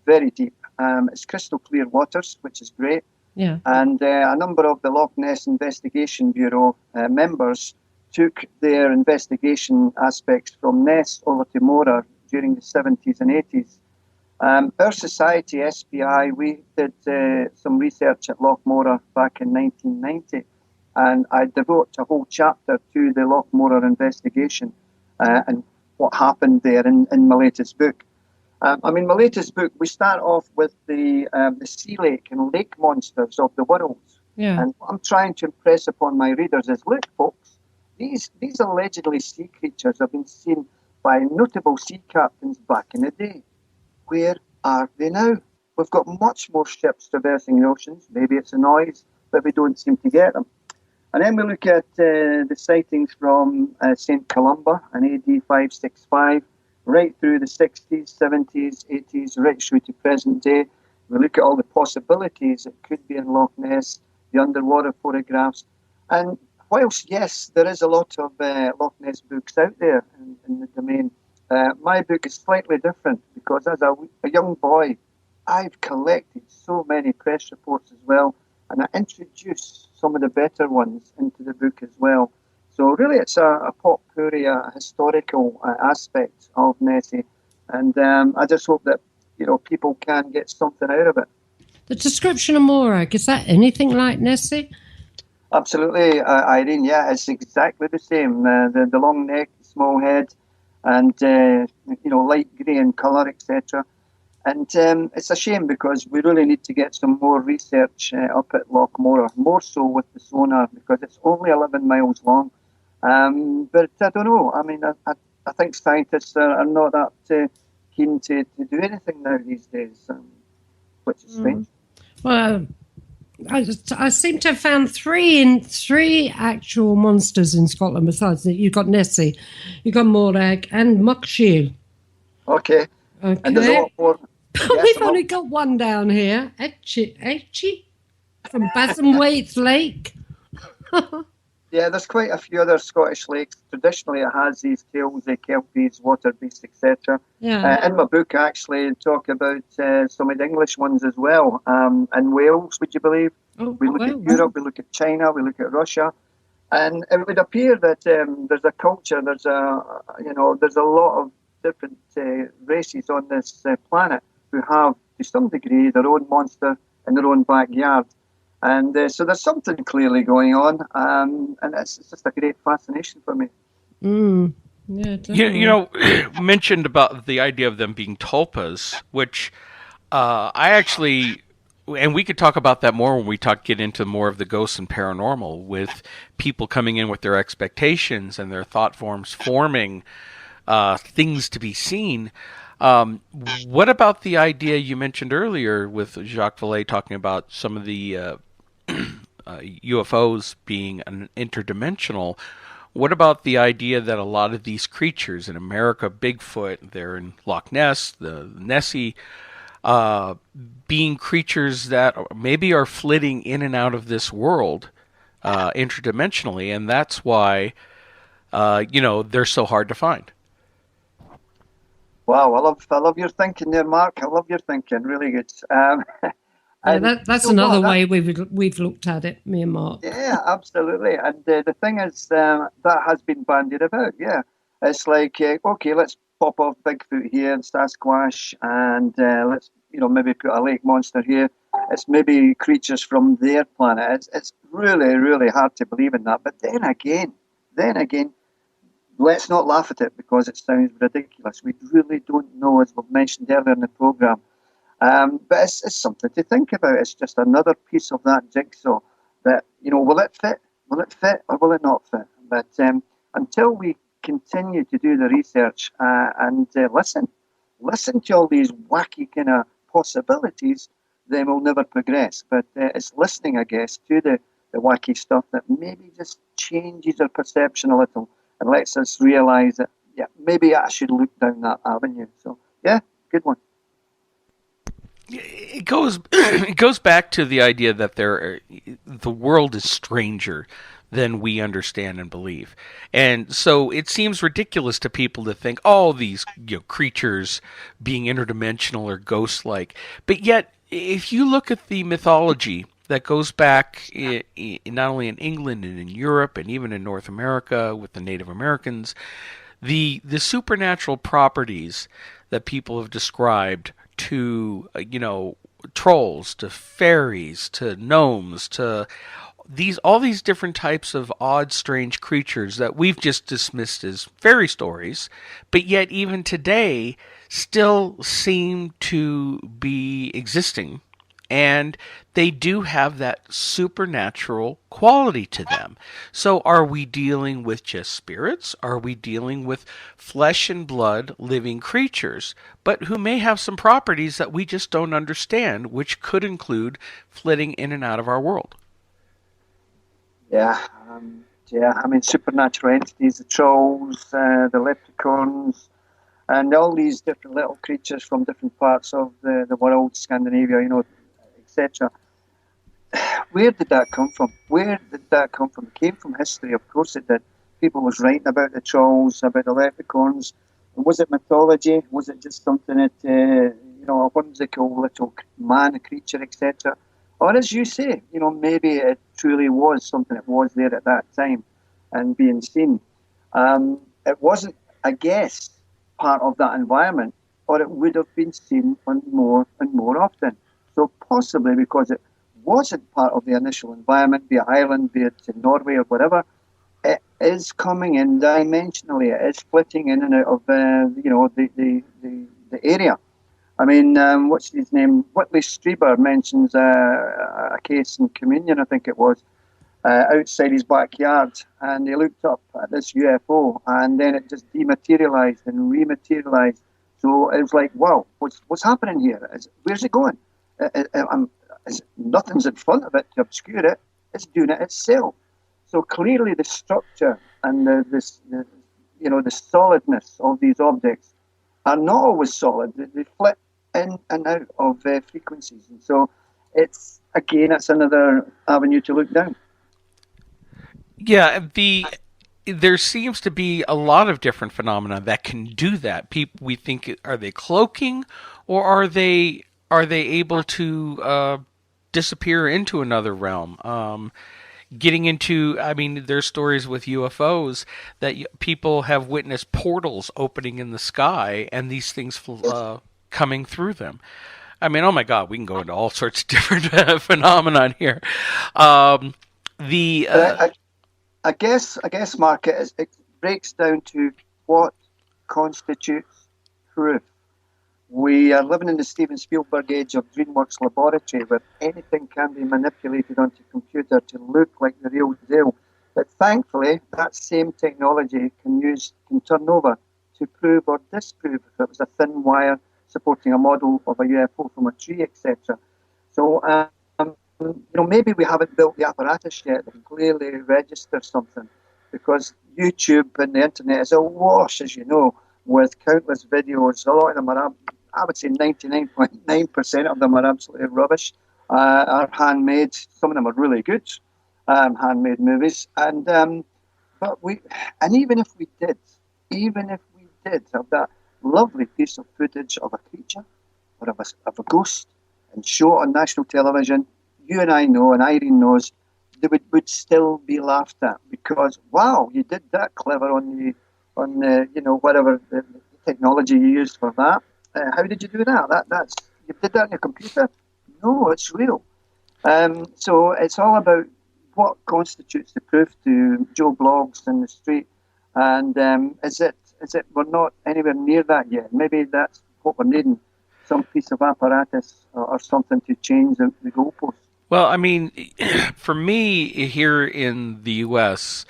S5: very deep. It's crystal clear waters, which is great.
S3: Yeah.
S5: And a number of the Loch Ness Investigation Bureau members took their investigation aspects from Ness over to Morar during the 70s and 80s. Our society, SPI, we did some research at Loch Morar back in 1990, and I devote a whole chapter to the Loch Morar investigation and what happened there in my latest book. My latest book, we start off with the sea lake and lake monsters of the world.
S3: Yeah.
S5: And what I'm trying to impress upon my readers is, look, folks, these allegedly sea creatures have been seen by notable sea captains back in the day. Where are they now? We've got much more ships traversing the oceans. Maybe it's a noise, but we don't seem to get them. And then we look at the sightings from St. Columba in AD 565, right through the 60s, 70s, 80s, right through to present day. We look at all the possibilities it could be in Loch Ness, the underwater photographs. And whilst, yes, there is a lot of Loch Ness books out there in the domain, my book is slightly different because as a young boy, I've collected so many press reports as well, and I introduced some of the better ones into the book as well. So really it's a potpourri, a historical aspect of Nessie, and I just hope that people can get something out of it.
S3: The description of Morag, is that anything like Nessie?
S5: Absolutely, Irene, yeah, it's exactly the same. The long neck, small head, and light grey in colour, etc. And it's a shame because we really need to get some more research up at Loch Morar, more so with the sonar, because it's only 11 miles long. But I don't know. I mean, I think scientists are not that keen to do anything now these days, which is strange.
S3: Well, I seem to have found three actual monsters in Scotland besides that. You've got Nessie, you've got Morag and Muckshill.
S5: Okay.
S3: Okay.
S5: And there's a lot more.
S3: We've only got one down here. Etchy from Bassenwaite Lake.
S5: Yeah, there's quite a few other Scottish lakes. Traditionally, it has these tails, kelpies, water beasts, etc.
S3: Yeah.
S5: In my book, I actually talk about some of the English ones as well. In Wales, would you believe? We look at Europe, we look at China, we look at Russia, and it would appear that there's a culture, there's a lot of different races on this planet who have, to some degree, their own monster in their own backyard. And so there's something clearly going on, and it's just a great fascination for me.
S3: Yeah, definitely.
S4: You mentioned about the idea of them being tulpas, which I actually, and we could talk about that more when we get into more of the ghosts and paranormal, with people coming in with their expectations and their thought forms forming things to be seen. What about the idea you mentioned earlier with Jacques Vallée talking about some of the UFOs being interdimensional? What about the idea that a lot of these creatures in America, Bigfoot, they're in Loch Ness, the Nessie, being creatures that maybe are flitting in and out of this world interdimensionally, and that's why they're so hard to find?
S5: Wow, I love your thinking there, Mark. I love your thinking. Really good.
S3: That's another way we've looked at it, me and Mark.
S5: Yeah, absolutely. And the thing is, that has been bandied about. Yeah, it's like okay, let's pop off Bigfoot here and Sasquatch, and let's maybe put a lake monster here. It's maybe creatures from their planet. It's really, really hard to believe in that. But then again, let's not laugh at it because it sounds ridiculous. We really don't know, as we've mentioned earlier in the program. But it's something to think about. It's just another piece of that jigsaw that, will it fit? Will it fit or will it not fit? But until we continue to do the research and listen to all these wacky kind of possibilities, then we'll never progress. But it's listening, I guess, to the wacky stuff that maybe just changes our perception a little and lets us realise that, yeah, maybe I should look down that avenue. So, yeah, good one.
S4: It goes back to the idea that the world is stranger than we understand and believe, and so it seems ridiculous to people to think, oh, these creatures being interdimensional or ghost-like. But yet, if you look at the mythology that goes back not only in England and in Europe and even in North America with the Native Americans, the supernatural properties that people have described to trolls, to fairies, to gnomes, to all these different types of odd, strange creatures that we've just dismissed as fairy stories, but yet even today still seem to be existing. And they do have that supernatural quality to them. So are we dealing with just spirits? Are we dealing with flesh and blood living creatures, but who may have some properties that we just don't understand, which could include flitting in and out of our world?
S5: Yeah, I mean, supernatural entities, the trolls, the leprechauns, and all these different little creatures from different parts of the world, Scandinavia, etc. Where did that come from? It came from history, of course it did. People was writing about the trolls, about the leprechauns. Was it mythology? Was it just something that, a whimsical little man, a creature, etc.? Or as you say, maybe it truly was something that was there at that time and being seen. It wasn't, I guess, part of that environment, or it would have been seen more and more often. So possibly because it wasn't part of the initial environment, be it Ireland, be it in Norway or whatever, it is coming in dimensionally. It is splitting in and out of the area. I mean, what's his name? Whitley Strieber mentions a case in Communion, I think it was, outside his backyard, and he looked up at this UFO, and then it just dematerialized and rematerialized. So it was like, wow, what's happening here? Where's it going? Nothing's in front of it to obscure it. It's doing it itself. So clearly, the structure and the solidness of these objects are not always solid. They flip in and out of frequencies. And so it's another avenue to look down.
S4: Yeah, there seems to be a lot of different phenomena that can do that. We think, are they cloaking, or are they able to disappear into another realm? Getting into, I mean, there's stories with UFOs that people have witnessed portals opening in the sky and these things coming through them. I mean, oh my God, we can go into all sorts of different phenomenon here. I
S5: guess, Mark, it breaks down to what constitutes proof. We are living in the Steven Spielberg age of DreamWorks Laboratory, where anything can be manipulated onto a computer to look like the real deal. But thankfully, that same technology can turn over to prove or disprove if it was a thin wire supporting a model of a UFO from a tree, etc. So, maybe we haven't built the apparatus yet that can clearly register something, because YouTube and the internet is awash, as you know, with countless videos. A lot of them are, I would say 99.9% of them are absolutely rubbish, are handmade. Some of them are really good handmade movies. And even if we did have that lovely piece of footage of a creature or of a ghost and show it on national television, you and I know, and Irene knows, they would still be laughed at, because wow, you did that clever on whatever the technology you used for that. How did you do that? That's you did that on your computer? No, it's real. So it's all about what constitutes the proof to Joe Blogs in the street, and is it we're not anywhere near that yet. Maybe that's what we're needing, some piece of apparatus or something to change the goalposts.
S4: Well, I mean, for me here in the U.S.,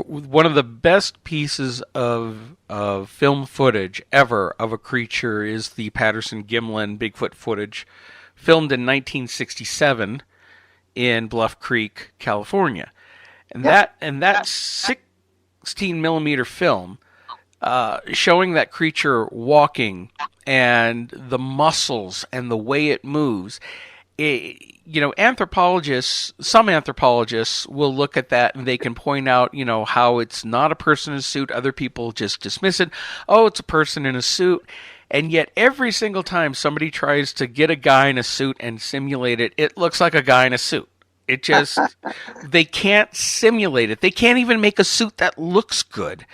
S4: one of the best pieces of film footage ever of a creature is the Patterson-Gimlin Bigfoot footage, filmed in 1967 in Bluff Creek, California, and that 16 millimeter film showing that creature walking and the muscles and the way it moves. Some anthropologists will look at that and they can point out, how it's not a person in a suit. Other people just dismiss it. Oh, it's a person in a suit. And yet every single time somebody tries to get a guy in a suit and simulate it, it looks like a guy in a suit. It just, they can't simulate it. They can't even make a suit that looks good.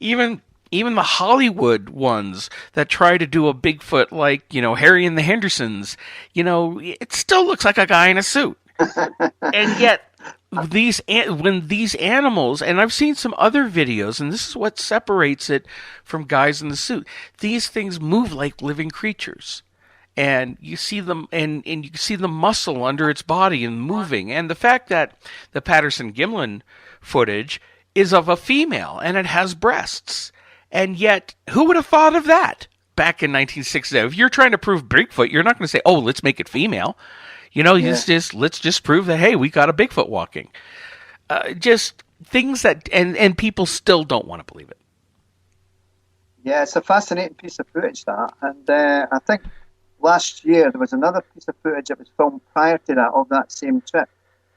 S4: Even the Hollywood ones that try to do a Bigfoot like, Harry and the Hendersons, it still looks like a guy in a suit. And yet, when these animals, and I've seen some other videos, and this is what separates it from guys in the suit, these things move like living creatures. And you see them, and you see the muscle under its body and moving. And the fact that the Patterson-Gimlin footage is of a female, and it has breasts. And yet, who would have thought of that back in 1960? If you're trying to prove Bigfoot, you're not going to say, "Oh, let's make it female." Let's just prove that, hey, we got a Bigfoot walking. Just things that, and people still don't want to believe it.
S5: Yeah, it's a fascinating piece of footage, that. And I think last year there was another piece of footage that was filmed prior to that of that same trip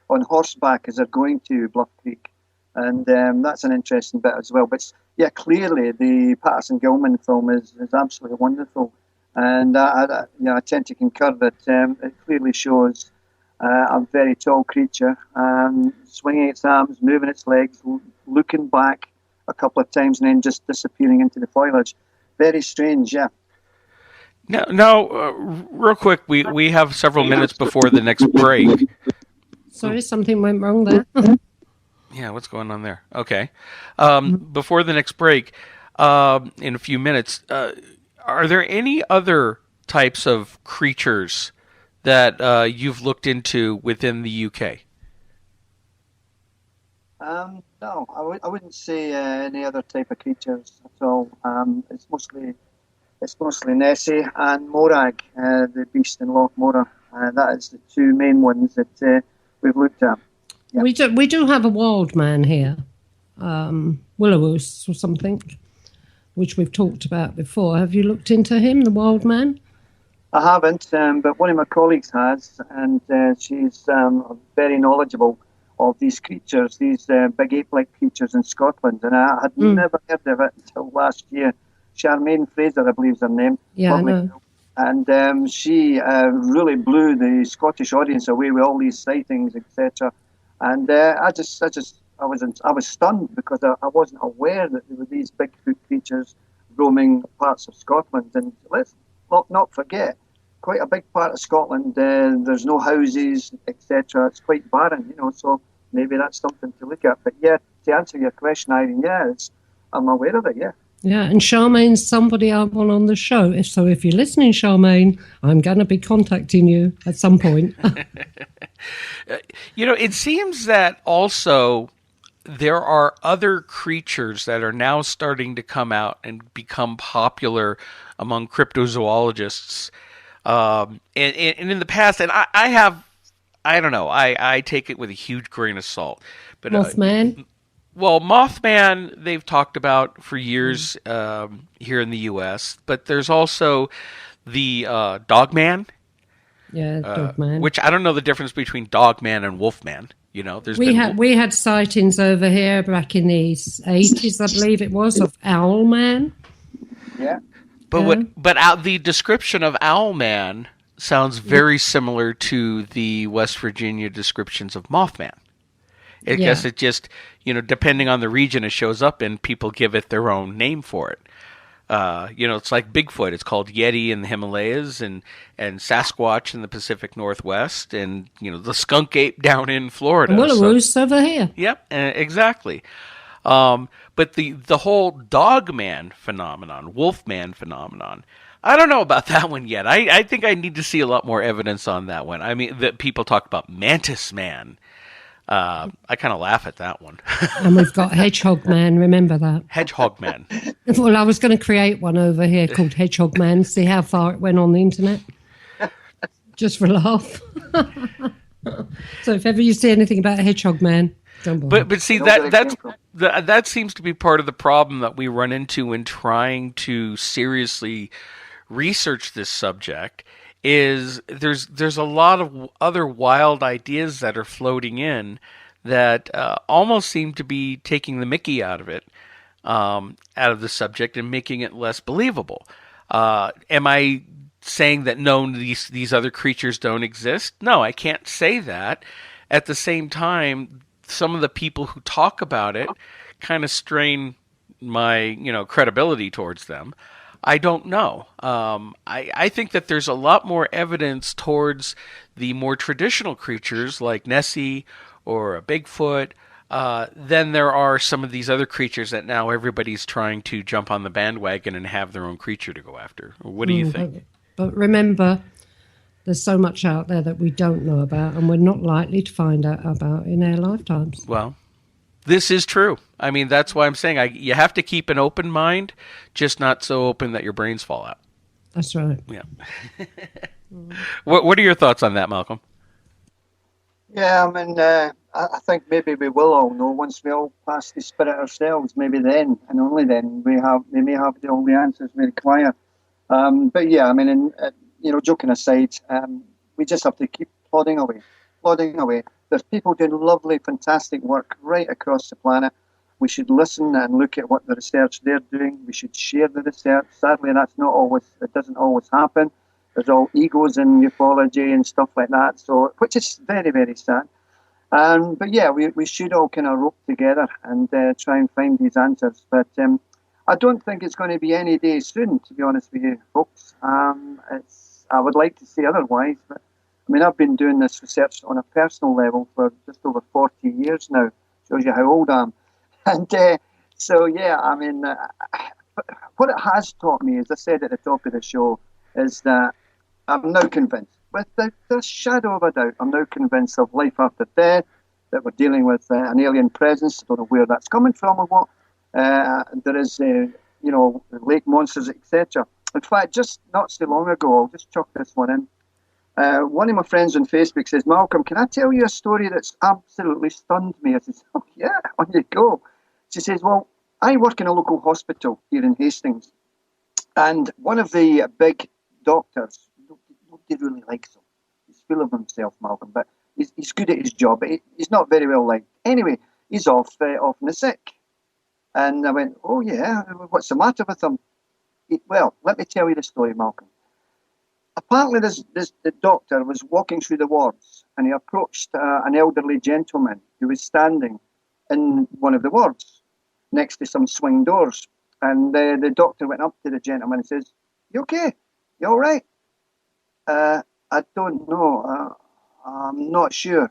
S5: on horseback as they're going to Bluff Creek. And that's an interesting bit as well. But yeah, clearly the Patterson-Gimlin film is absolutely wonderful, and I tend to concur that it clearly shows a very tall creature swinging its arms, moving its legs, looking back a couple of times, and then just disappearing into the foliage. Very strange, yeah.
S4: Now, real quick, we have several minutes before the next break.
S3: Sorry, something went wrong there.
S4: Yeah, what's going on there? Okay. Before the next break, in a few minutes, are there any other types of creatures that you've looked into within the UK?
S5: No, I wouldn't say any other type of creatures at all. It's mostly Nessie and Morag, the beast in Loch Morar. That is the two main ones that we've looked at. Yeah.
S3: We do have a wild man here, Willowoos or something. which we've talked about before. Have you looked into him, the wild man?
S5: I haven't, but one of my colleagues has, and she's very knowledgeable of these creatures, these big ape-like creatures in Scotland, and I had never heard of it until last year. Charmaine Fraser, I believe is her name.
S3: Yeah,
S5: Lovely.
S3: I know.
S5: And she really blew the Scottish audience away with all these sightings, etc. And I was stunned because I wasn't aware that there were these Bigfoot creatures roaming parts of Scotland. And let's not forget, quite a big part of Scotland, there's no houses, etc. It's quite barren, so maybe that's something to look at. But yeah, to answer your question, Irene, I'm aware of it, yeah.
S3: Yeah, and Charmaine's somebody I want on the show. So if you're listening, Charmaine, I'm going to be contacting you at some point.
S4: It seems that also there are other creatures that are now starting to come out and become popular among cryptozoologists. And in the past, and I don't know, I take it with a huge grain of salt. But
S3: Mothman?
S4: Well, Mothman, they've talked about for years here in the U.S., but there's also the Dogman.
S3: Yeah, Dogman.
S4: Which I don't know the difference between Dogman and Wolfman. We
S3: had sightings over here back in the 80s, I believe it was, of Owlman.
S5: Yeah.
S4: But the description of Owlman sounds very similar to the West Virginia descriptions of Mothman. I guess it just, depending on the region it shows up in, people give it their own name for it. It's like Bigfoot. It's called Yeti in the Himalayas and Sasquatch in the Pacific Northwest and, the skunk ape down in Florida.
S3: And Willowoos over here.
S4: Yep, exactly. But the whole Dogman phenomenon, Wolfman phenomenon, I don't know about that one yet. I think I need to see a lot more evidence on that one. I mean, that people talk about Mantis Man. I kind of laugh at that one.
S3: And we've got Hedgehog Man, remember that?
S4: Hedgehog Man.
S3: Well, I was going to create one over here called Hedgehog Man, see how far it went on the internet. Just for a laugh. So if ever you see anything about Hedgehog Man, don't bother.
S4: But see, that seems to be part of the problem that we run into in trying to seriously research this subject. Is there's a lot of other wild ideas that are floating in that almost seem to be taking the mickey out of it, out of the subject and making it less believable. Am I saying that no, these other creatures don't exist? No, I can't say that. At the same time, some of the people who talk about it kind of strain my credibility towards them. I don't know. I think that there's a lot more evidence towards the more traditional creatures like Nessie or a Bigfoot than there are some of these other creatures that now everybody's trying to jump on the bandwagon and have their own creature to go after. What do you think?
S3: But remember, there's so much out there that we don't know about and we're not likely to find out about in our lifetimes.
S4: Well, this is true. I mean, that's why I'm saying you have to keep an open mind, just not so open that your brains fall out.
S3: That's right.
S4: Yeah. What are your thoughts on that, Malcolm?
S5: Yeah, I mean, I think maybe we will all know once we all pass the spirit ourselves. Maybe then, and only then, we may have all the answers we require. But yeah, I mean, joking aside, we just have to keep plodding away. There's people doing lovely, fantastic work right across the planet. We should listen and look at what the research they're doing. We should share the research. Sadly, it doesn't always happen. There's all egos in ufology and stuff like that, so which is very, very sad. But yeah, we should all kind of rope together and try and find these answers. But I don't think it's going to be any day soon, to be honest with you, folks. I would like to say otherwise, but I mean, I've been doing this research on a personal level for just over 40 years now. Shows you how old I am. And so, yeah, I mean, what it has taught me, as I said at the top of the show, is that I'm now convinced, without the shadow of a doubt, I'm now convinced of life after death, that we're dealing with an alien presence. I don't know where that's coming from or what. There is, lake monsters, etc. In fact, just not so long ago, I'll just chuck this one in. One of my friends on Facebook says, Malcolm, can I tell you a story that's absolutely stunned me? I says, oh yeah, on you go. She says, well, I work in a local hospital here in Hastings, and one of the big doctors, nobody really likes him. He's full of himself, Malcolm, but he's good at his job. But he's not very well liked. Anyway, he's off on the sick. And I went, oh yeah, what's the matter with him? Well, let me tell you the story, Malcolm. Apparently, the doctor was walking through the wards, and he approached an elderly gentleman who was standing in one of the wards next to some swing doors. And the doctor went up to the gentleman and says, "You okay? You all right?" I don't know. I'm not sure.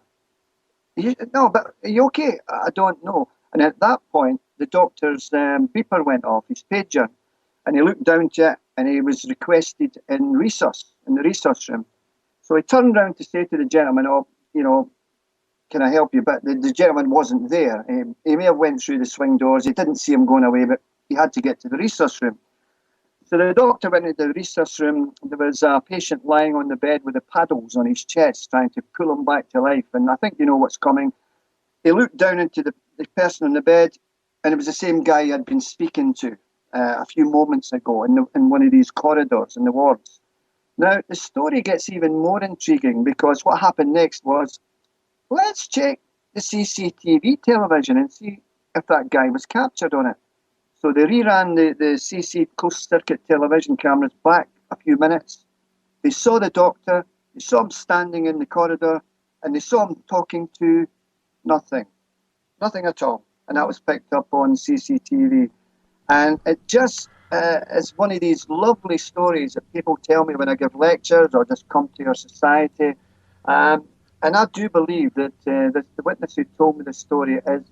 S5: No, but are you okay? I don't know. And at that point, the doctor's beeper went off, his pager, and he looked down to it, and he was requested in the resus room. So he turned around to say to the gentleman, "Oh, can I help you?" But the gentleman wasn't there. He may have went through the swing doors. He didn't see him going away, but he had to get to the resus room. So the doctor went into the resus room. There was a patient lying on the bed with the paddles on his chest, trying to pull him back to life. And I think you know what's coming. He looked down into the person on the bed, and it was the same guy he had been speaking to a few moments ago in one of these corridors in the wards. Now, the story gets even more intriguing, because what happened next was, let's check the CCTV television and see if that guy was captured on it. So they reran the CC closed-circuit television cameras back a few minutes. They saw the doctor, they saw him standing in the corridor, and they saw him talking to nothing at all. And that was picked up on CCTV. And it just is one of these lovely stories that people tell me when I give lectures or just come to your society. And I do believe that the witness who told me the story is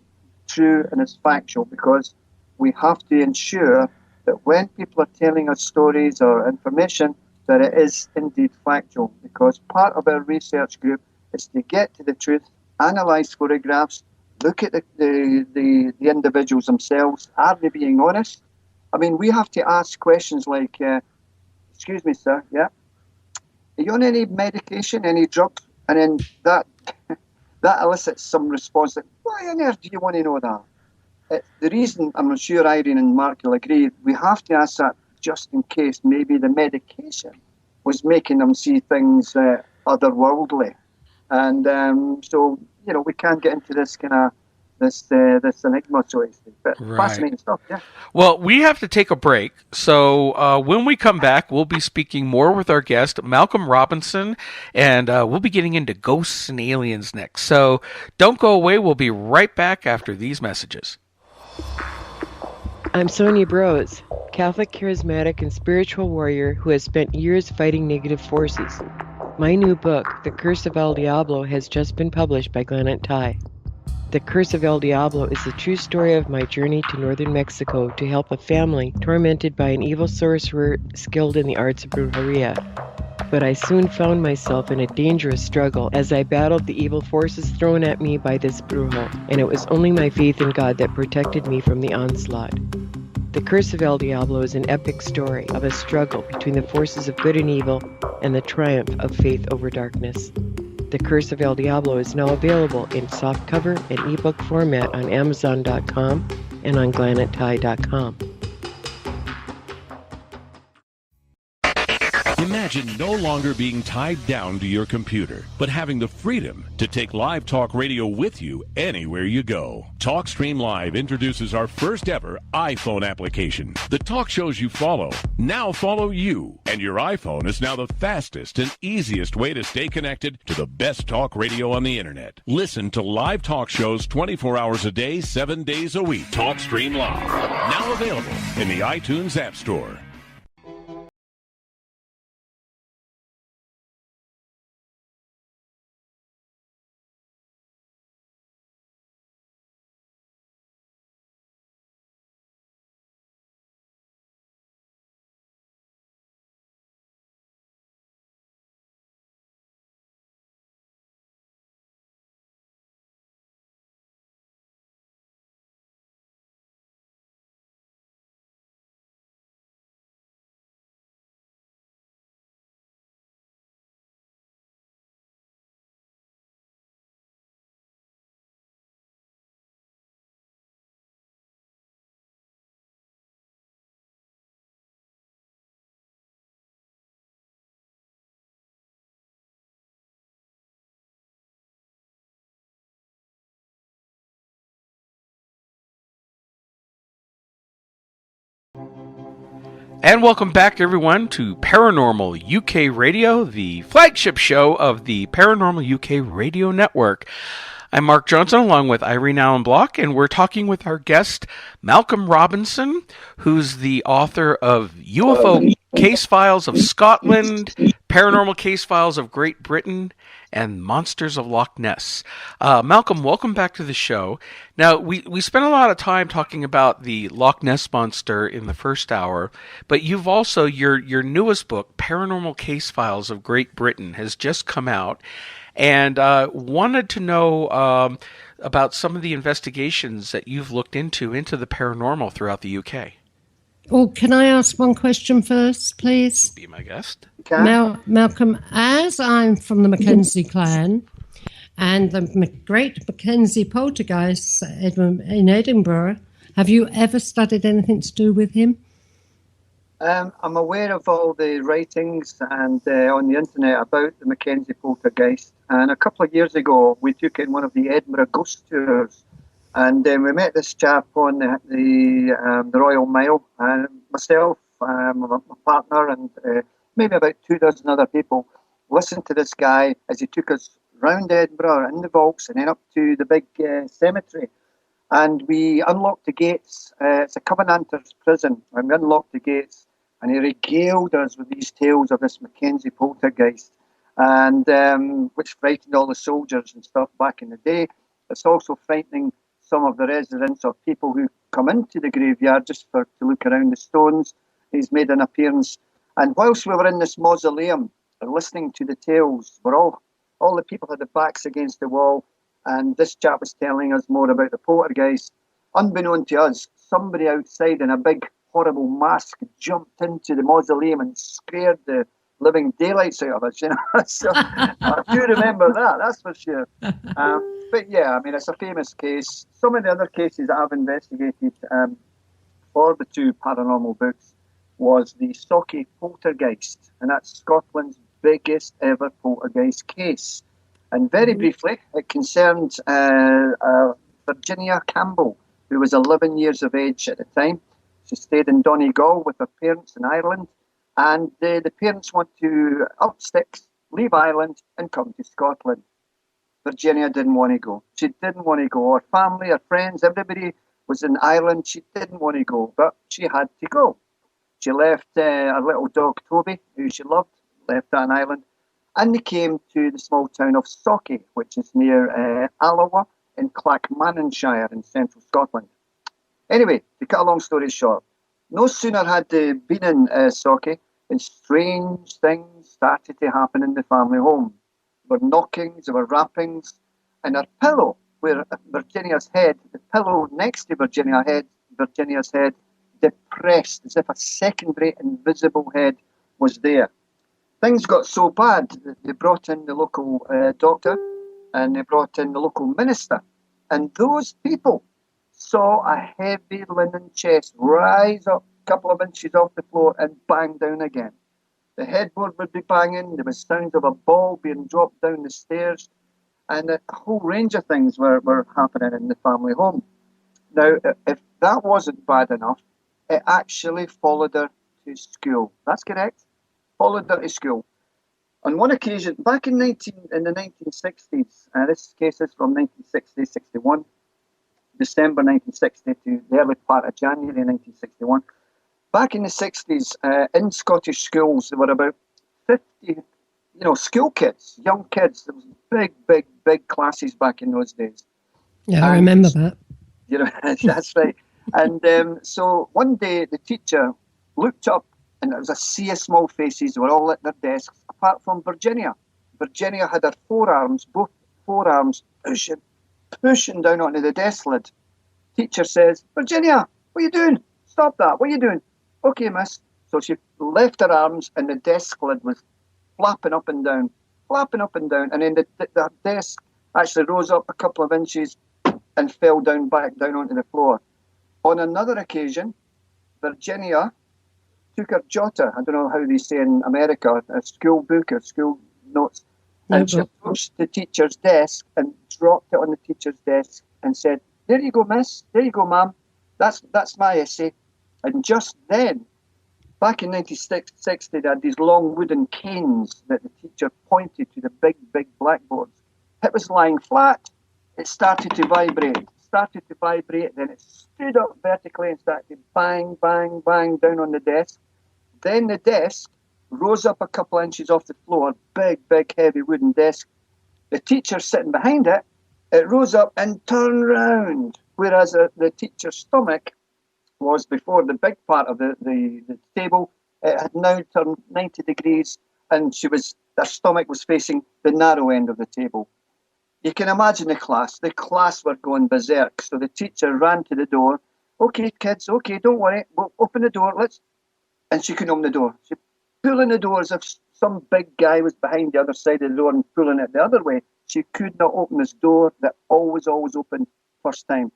S5: true and is factual, because we have to ensure that when people are telling us stories or information, that it is indeed factual, because part of our research group is to get to the truth, analyse photographs, look at the individuals themselves. Are they being honest? I mean, we have to ask questions like, "Excuse me, sir, yeah, are you on any medication, any drugs?" And then that elicits some response like, "Why on earth do you want to know that?" The reason, I'm sure Irene and Mark will agree, we have to ask that just in case maybe the medication was making them see things otherworldly. And so, we can't get into this kind of this enigma, so to speak. But fascinating stuff, yeah.
S4: Well, we have to take a break. So when we come back, we'll be speaking more with our guest, Malcolm Robinson, and we'll be getting into ghosts and aliens next. So don't go away. We'll be right back after these messages.
S6: I'm Sonia Brose, Catholic charismatic and spiritual warrior who has spent years fighting negative forces. My new book, The Curse of El Diablo, has just been published by Glennet Ty. The Curse of El Diablo is the true story of my journey to northern Mexico to help a family tormented by an evil sorcerer skilled in the arts of brujeria. But I soon found myself in a dangerous struggle as I battled the evil forces thrown at me by this brujo, and it was only my faith in God that protected me from the onslaught. The Curse of El Diablo is an epic story of a struggle between the forces of good and evil and the triumph of faith over darkness. The Curse of El Diablo is now available in softcover and ebook format on Amazon.com and on GlanetTie.com.
S7: Imagine no longer being tied down to your computer, but having the freedom to take live talk radio with you anywhere you go. TalkStream Live introduces our first ever iPhone application. The talk shows you follow now follow you, and your iPhone is now the fastest and easiest way to stay connected to the best talk radio on the internet. Listen to live talk shows 24 hours a day, 7 days a week. TalkStream Live, now available in the iTunes App Store.
S4: And welcome back, everyone, to Paranormal UK Radio, the flagship show of the Paranormal UK Radio Network. I'm Mark Johnson, along with Irene Allen Block, and we're talking with our guest, Malcolm Robinson, who's the author of UFO Case Files of Scotland, Paranormal Case Files of Great Britain, and Monsters of Loch Ness. Malcolm, welcome back to the show. Now, we spent a lot of time talking about the Loch Ness Monster in the first hour, but you've also, your newest book, Paranormal Case Files of Great Britain, has just come out, and wanted to know about some of the investigations that you've looked into the paranormal throughout the UK.
S3: Oh, can I ask one question first, please?
S4: Be my guest.
S3: Malcolm, as I'm from the Mackenzie clan and the great Mackenzie poltergeist in Edinburgh, have you ever studied anything to do with him?
S5: I'm aware of all the writings and on the internet about the Mackenzie poltergeist. And a couple of years ago, we took in one of the Edinburgh ghost tours. And we met this chap on the Royal Mile, and myself, my partner, and maybe about 24 other people listened to this guy as he took us round Edinburgh in the vaults and then up to the big cemetery. And we unlocked the gates. It's a Covenanters prison. And we unlocked the gates, and he regaled us with these tales of this Mackenzie poltergeist, and which frightened all the soldiers and stuff back in the day. It's also frightening some of the residents or people who come into the graveyard just to look around the stones. He's made an appearance. And whilst we were in this mausoleum and listening to the tales, all the people had their backs against the wall, and this chap was telling us more about the poltergeist. Unbeknown to us, somebody outside in a big, horrible mask jumped into the mausoleum and scared the living daylights out of us, you know. So I do remember that, that's for sure. But yeah, I mean, it's a famous case. Some of the other cases that I've investigated for the two paranormal books was the Socky poltergeist, and that's Scotland's biggest ever poltergeist case. And very briefly, it concerned Virginia Campbell, who was 11 years of age at the time. She stayed in Donegal with her parents in Ireland, and the parents want to up sticks, leave Ireland, and come to Scotland. Virginia didn't want to go. She didn't want to go. Her family, her friends, everybody was in Ireland. She didn't want to go, but she had to go. She left her little dog, Toby, who she loved, left that in Ireland, and they came to the small town of Socky, which is near Alloa in Clackmannanshire in central Scotland. Anyway, to cut a long story short, no sooner had they been in Socky than strange things started to happen in the family home. There were knockings, there were rappings, and her pillow, where Virginia's head, the pillow next to Virginia's head, depressed, as if a secondary invisible head was there. Things got so bad that they brought in the local doctor, and they brought in the local minister, and those people saw a heavy linen chest rise up a couple of inches off the floor and bang down again. The headboard would be banging, there was sounds of a ball being dropped down the stairs, and a whole range of things were happening in the family home. Now, if that wasn't bad enough, it actually followed her to school. That's correct. Followed her to school. On one occasion, back in the 1960s, this case is from 1960-61, December 1960 to the early part of January 1961. Back in the 60s, in Scottish schools, there were about 50, school kids, young kids. There was big classes back in those days.
S3: Yeah, I remember that.
S5: That's right. And so one day the teacher looked up, and it was a sea of small faces. They were all at their desks, apart from Virginia. Virginia had her both forearms pushing down onto the desk lid. Teacher says, "Virginia, what are you doing? Stop that. What are you doing?" "Okay, miss." So she left her arms, and the desk lid was flapping up and down. And then the desk actually rose up a couple of inches and fell back down onto the floor. On another occasion, Virginia took her jotter, I don't know how they say in America, a school book or school notes, and she approached the teacher's desk and dropped it on the teacher's desk and said, "There you go, miss. There you go, ma'am. That's my essay." And just then, back in 1960, they had these long wooden canes that the teacher pointed to the big blackboards. It was lying flat. It started to vibrate, then it stood up vertically and started to bang, bang, bang down on the desk. Then the desk rose up a couple inches off the floor, big, heavy wooden desk. The teacher sitting behind it, it rose up and turned round, whereas the teacher's stomach was before the big part of the table. It had now turned 90 degrees, and her stomach was facing the narrow end of the table. You can imagine the class. The class were going berserk. So the teacher ran to the door. Okay, kids, okay, don't worry. We'll open the door. And she couldn't open the door. She pulling the door as if some big guy was behind the other side of the door and pulling it the other way. She could not open this door that always opened first time.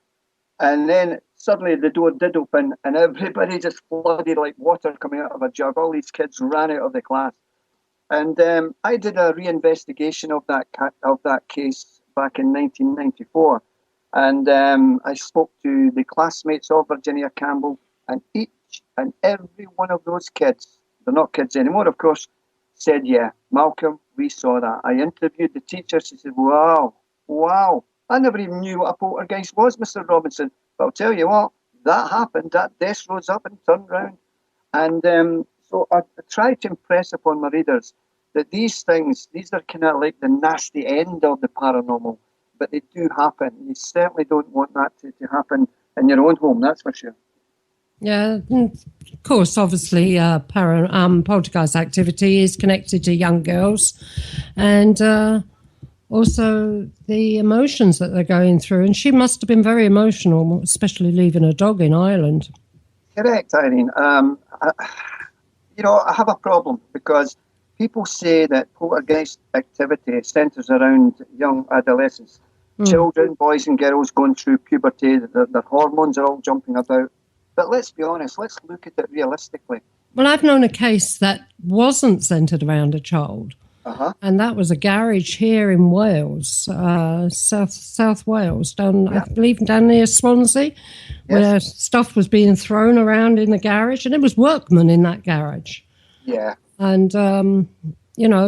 S5: And then suddenly the door did open, and everybody just flooded like water coming out of a jug. All these kids ran out of the class. And I did a reinvestigation of that case back in 1994. And I spoke to the classmates of Virginia Campbell, and each and every one of those kids, they're not kids anymore, of course, said, yeah, Malcolm, we saw that. I interviewed the teacher. She said, wow, I never even knew what a poltergeist was, Mr. Robinson. But I'll tell you what, that happened. That desk rose up and turned round. And so I try to impress upon my readers that these are kind of like the nasty end of the paranormal, but they do happen. You certainly don't want that to happen in your own home, that's for sure.
S3: Yeah, of course, obviously, poltergeist activity is connected to young girls, and also the emotions that they're going through. And she must have been very emotional, especially leaving her dog in Ireland.
S5: Correct, Irene. I have a problem because people say that poltergeist activity centres around young adolescents, children, boys and girls going through puberty. Their hormones are all jumping about. But let's be honest, let's look at it realistically.
S3: Well, I've known a case that wasn't centred around a child. And that was a garage here in Wales, South Wales, I believe down near Swansea, where stuff was being thrown around in the garage, and it was workmen in that garage.
S5: Yeah.
S3: And,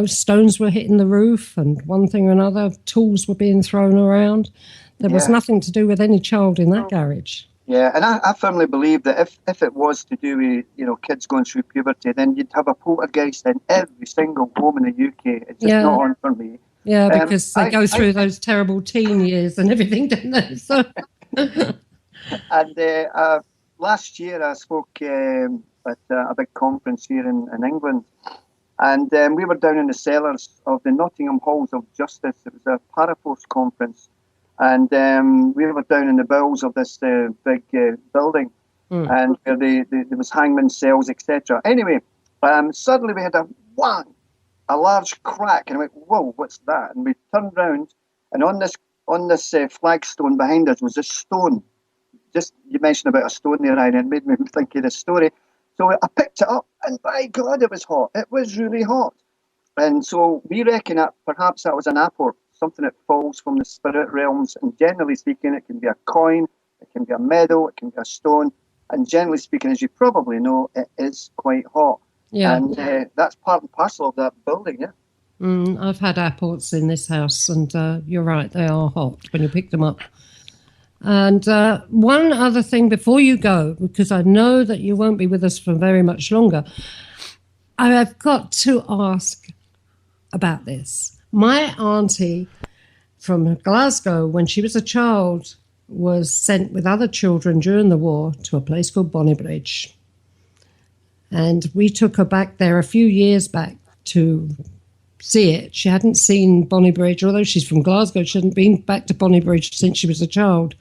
S3: stones were hitting the roof and one thing or another, tools were being thrown around. There was nothing to do with any child in that garage.
S5: Yeah, and I firmly believe that if it was to do with, kids going through puberty, then you'd have a poltergeist in every single home in the UK. It's just not on for me.
S3: Yeah, because they go through those terrible teen years and everything, don't they? So.
S5: And last year I spoke at a big conference here in England, and we were down in the cellars of the Nottingham Halls of Justice. It was a Parapost conference. And we were down in the bowels of this big building, and where there was hangman's cells, etc. Anyway, suddenly we had a large crack, and I went, "Whoa, what's that?" And we turned round, and on this flagstone behind us was a stone. Just you mentioned about a stone there, and it made me think of this story. So I picked it up, and by God, it was hot. It was really hot, and so we reckon that perhaps that was an apport. Something that falls from the spirit realms, and generally speaking, it can be a coin, it can be a medal, it can be a stone, and generally speaking, as you probably know, it is quite hot. Yeah. And that's part and parcel of that building, yeah.
S3: I've had apports in this house, and you're right, they are hot when you pick them up. And one other thing before you go, because I know that you won't be with us for very much longer, I've got to ask about this. My auntie from Glasgow, when she was a child, was sent with other children during the war to a place called Bonnybridge. And we took her back there a few years back to see it. She hadn't seen Bonnybridge, although she's from Glasgow, she hadn't been back to Bonnybridge since she was a child.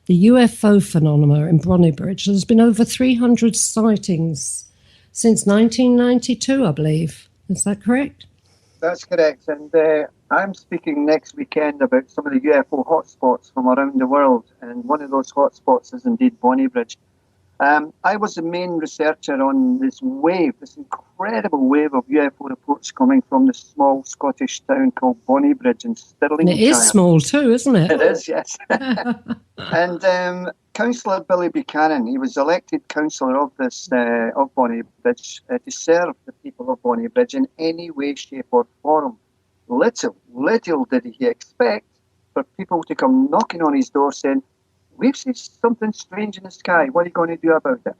S3: The UFO phenomenon in Bonnybridge, there's been over 300 sightings since 1992, I believe. Is that correct?
S5: That's correct, and I'm speaking next weekend about some of the UFO hotspots from around the world, and one of those hotspots is indeed Bonnybridge. I was the main researcher on this incredible wave of UFO reports coming from the small Scottish town called Bonnybridge in Stirlingshire.
S3: It is small too, isn't it?
S5: It is, yes. And Councillor Billy Buchanan. He was elected councillor of this of Bonnybridge to serve the people of Bonnybridge in any way, shape or form. Little did he expect for people to come knocking on his door saying, "We've seen something strange in the sky. What are you going to do about it?"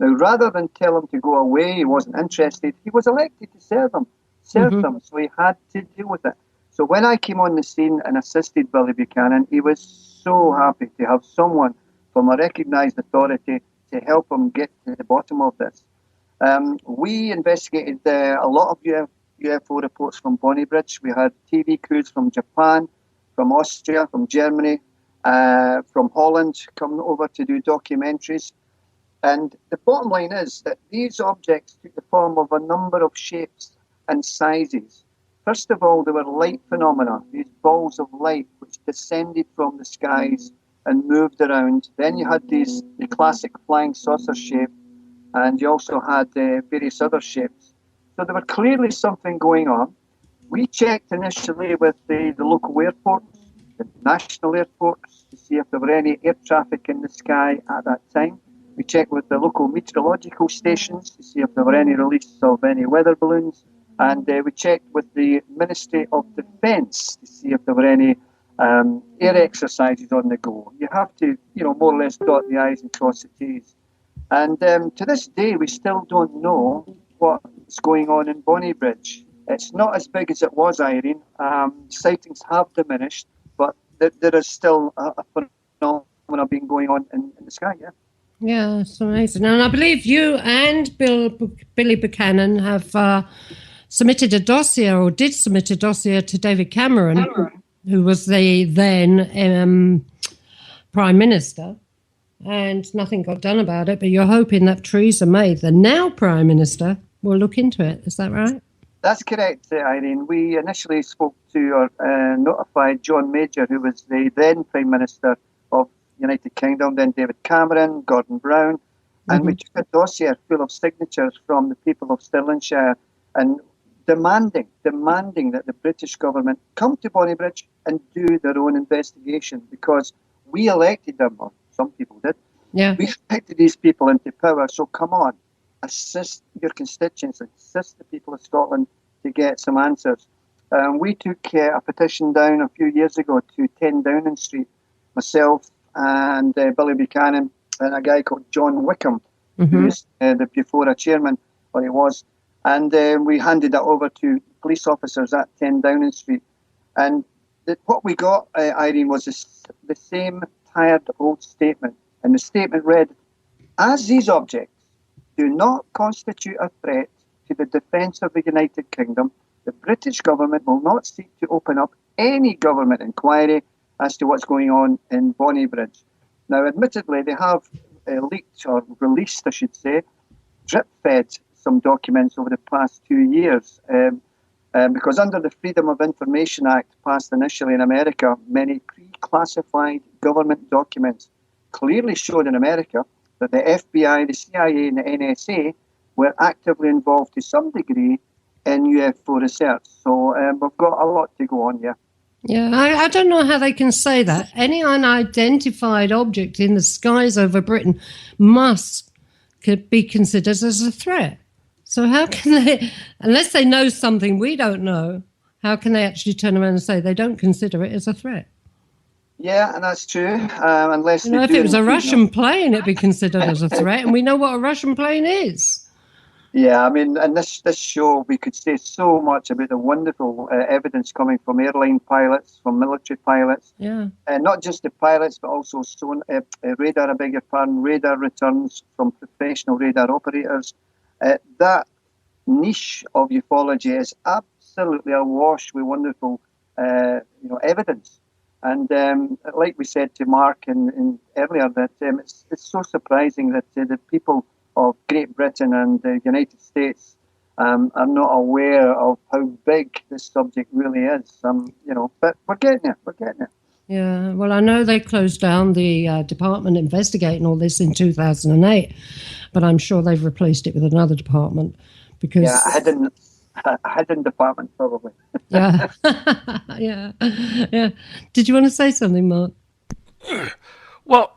S5: Now, rather than tell him to go away, he wasn't interested. He was elected to serve them, so he had to deal with it. So when I came on the scene and assisted Billy Buchanan, he was so happy to have someone from a recognised authority to help him get to the bottom of this. We investigated a lot of UFO reports from Bonnybridge. We had TV crews from Japan, from Austria, from Germany, from Holland coming over to do documentaries. And the bottom line is that these objects took the form of a number of shapes and sizes. First of all, there were light phenomena, these balls of light which descended from the skies and moved around. Then you had the classic flying saucer shape, and you also had various other shapes. So there were clearly something going on. We checked initially with the local airports, the national airports, to see if there were any air traffic in the sky at that time. We checked with the local meteorological stations to see if there were any release of any weather balloons. And we checked with the Ministry of Defence to see if there were any air exercises on the go. You have to, more or less dot the I's and cross the T's. And to this day, we still don't know what's going on in Bonnybridge. It's not as big as it was, Irene. Sightings have diminished, but there is still a phenomenon being going on in the sky, yeah.
S3: Yeah, it's amazing. And I believe you and Billy Buchanan have submitted a dossier, or did submit a dossier to David Cameron, who was the then Prime Minister, and nothing got done about it. But you're hoping that Theresa May, the now Prime Minister, will look into it. Is that right?
S5: That's correct, Irene. We initially spoke to or notified John Major, who was the then Prime Minister of United Kingdom, then David Cameron, Gordon Brown, and we took a dossier full of signatures from the people of Stirlingshire and demanding that the British government come to Bonnybridge and do their own investigation, because we elected them, or some people did.
S3: Yeah.
S5: We elected these people into power, so come on, assist your constituents, assist the people of Scotland to get some answers. We took a petition down a few years ago to 10 Downing Street, myself and Billy Buchanan and a guy called John Wickham, who's the Bufora chairman, or he was. And we handed that over to police officers at 10 Downing Street. And what we got, Irene, was the same tired old statement. And the statement read, "As these objects do not constitute a threat to the defence of the United Kingdom, the British government will not seek to open up any government inquiry as to what's going on in Bonnybridge." Now, admittedly, they have leaked, or released, I should say, drip-fed some documents over the past 2 years, because under the Freedom of Information Act passed initially in America, many pre-classified government documents clearly showed in America that the FBI, the CIA and the NSA were actively involved to some degree in UFO research. So we've got a lot to go on, yeah.
S3: Yeah, I don't know how they can say that. Any unidentified object in the skies over Britain could be considered as a threat. So how can they, unless they know something we don't know, how can they actually turn around and say they don't consider it as a threat?
S5: Yeah, and that's true. Unless
S3: if it was a Russian plane, it'd be considered as a threat, and we know what a Russian plane is.
S5: Yeah, I mean, in this show, we could say so much about the wonderful evidence coming from airline pilots, from military pilots.
S3: Yeah.
S5: Not just the pilots, but also radar, radar returns from professional radar operators. That niche of ufology is absolutely awash with wonderful, evidence. And like we said to Mark earlier, that it's so surprising that the people of Great Britain and the United States are not aware of how big this subject really is. But we're getting it.
S3: Yeah, well, I know they closed down the department investigating all this in 2008, but I'm sure they've replaced it with another department because...
S5: Yeah, a hidden department, probably.
S3: Yeah, yeah. Did you want to say something, Mark?
S4: Well,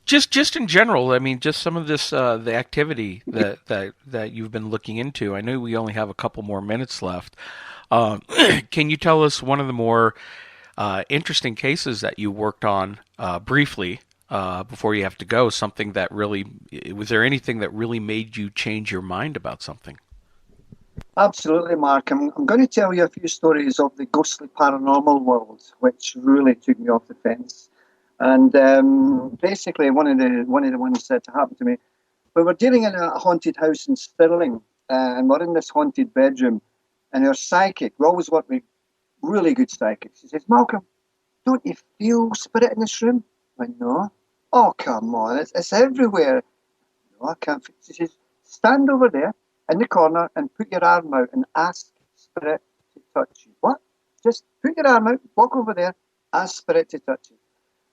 S4: Just in general, I mean, just some of this the activity that you've been looking into. I know we only have a couple more minutes left. Can you tell us one of the more interesting cases that you worked on briefly before you have to go? Something that really was there anything that really made you change your mind about something?
S5: Absolutely, Mark. I'm going to tell you a few stories of the ghostly paranormal world, which really took me off the fence. And basically, one of the ones that happened to me, we were dealing in a haunted house in Stirling, and we're in this haunted bedroom, and our psychic, we always work with really good psychics. She says, Malcolm, don't you feel spirit in this room? I went, no. Oh, come on, it's everywhere. No, I can't. She says, stand over there in the corner and put your arm out and ask spirit to touch you. What? Just put your arm out, walk over there, ask spirit to touch you.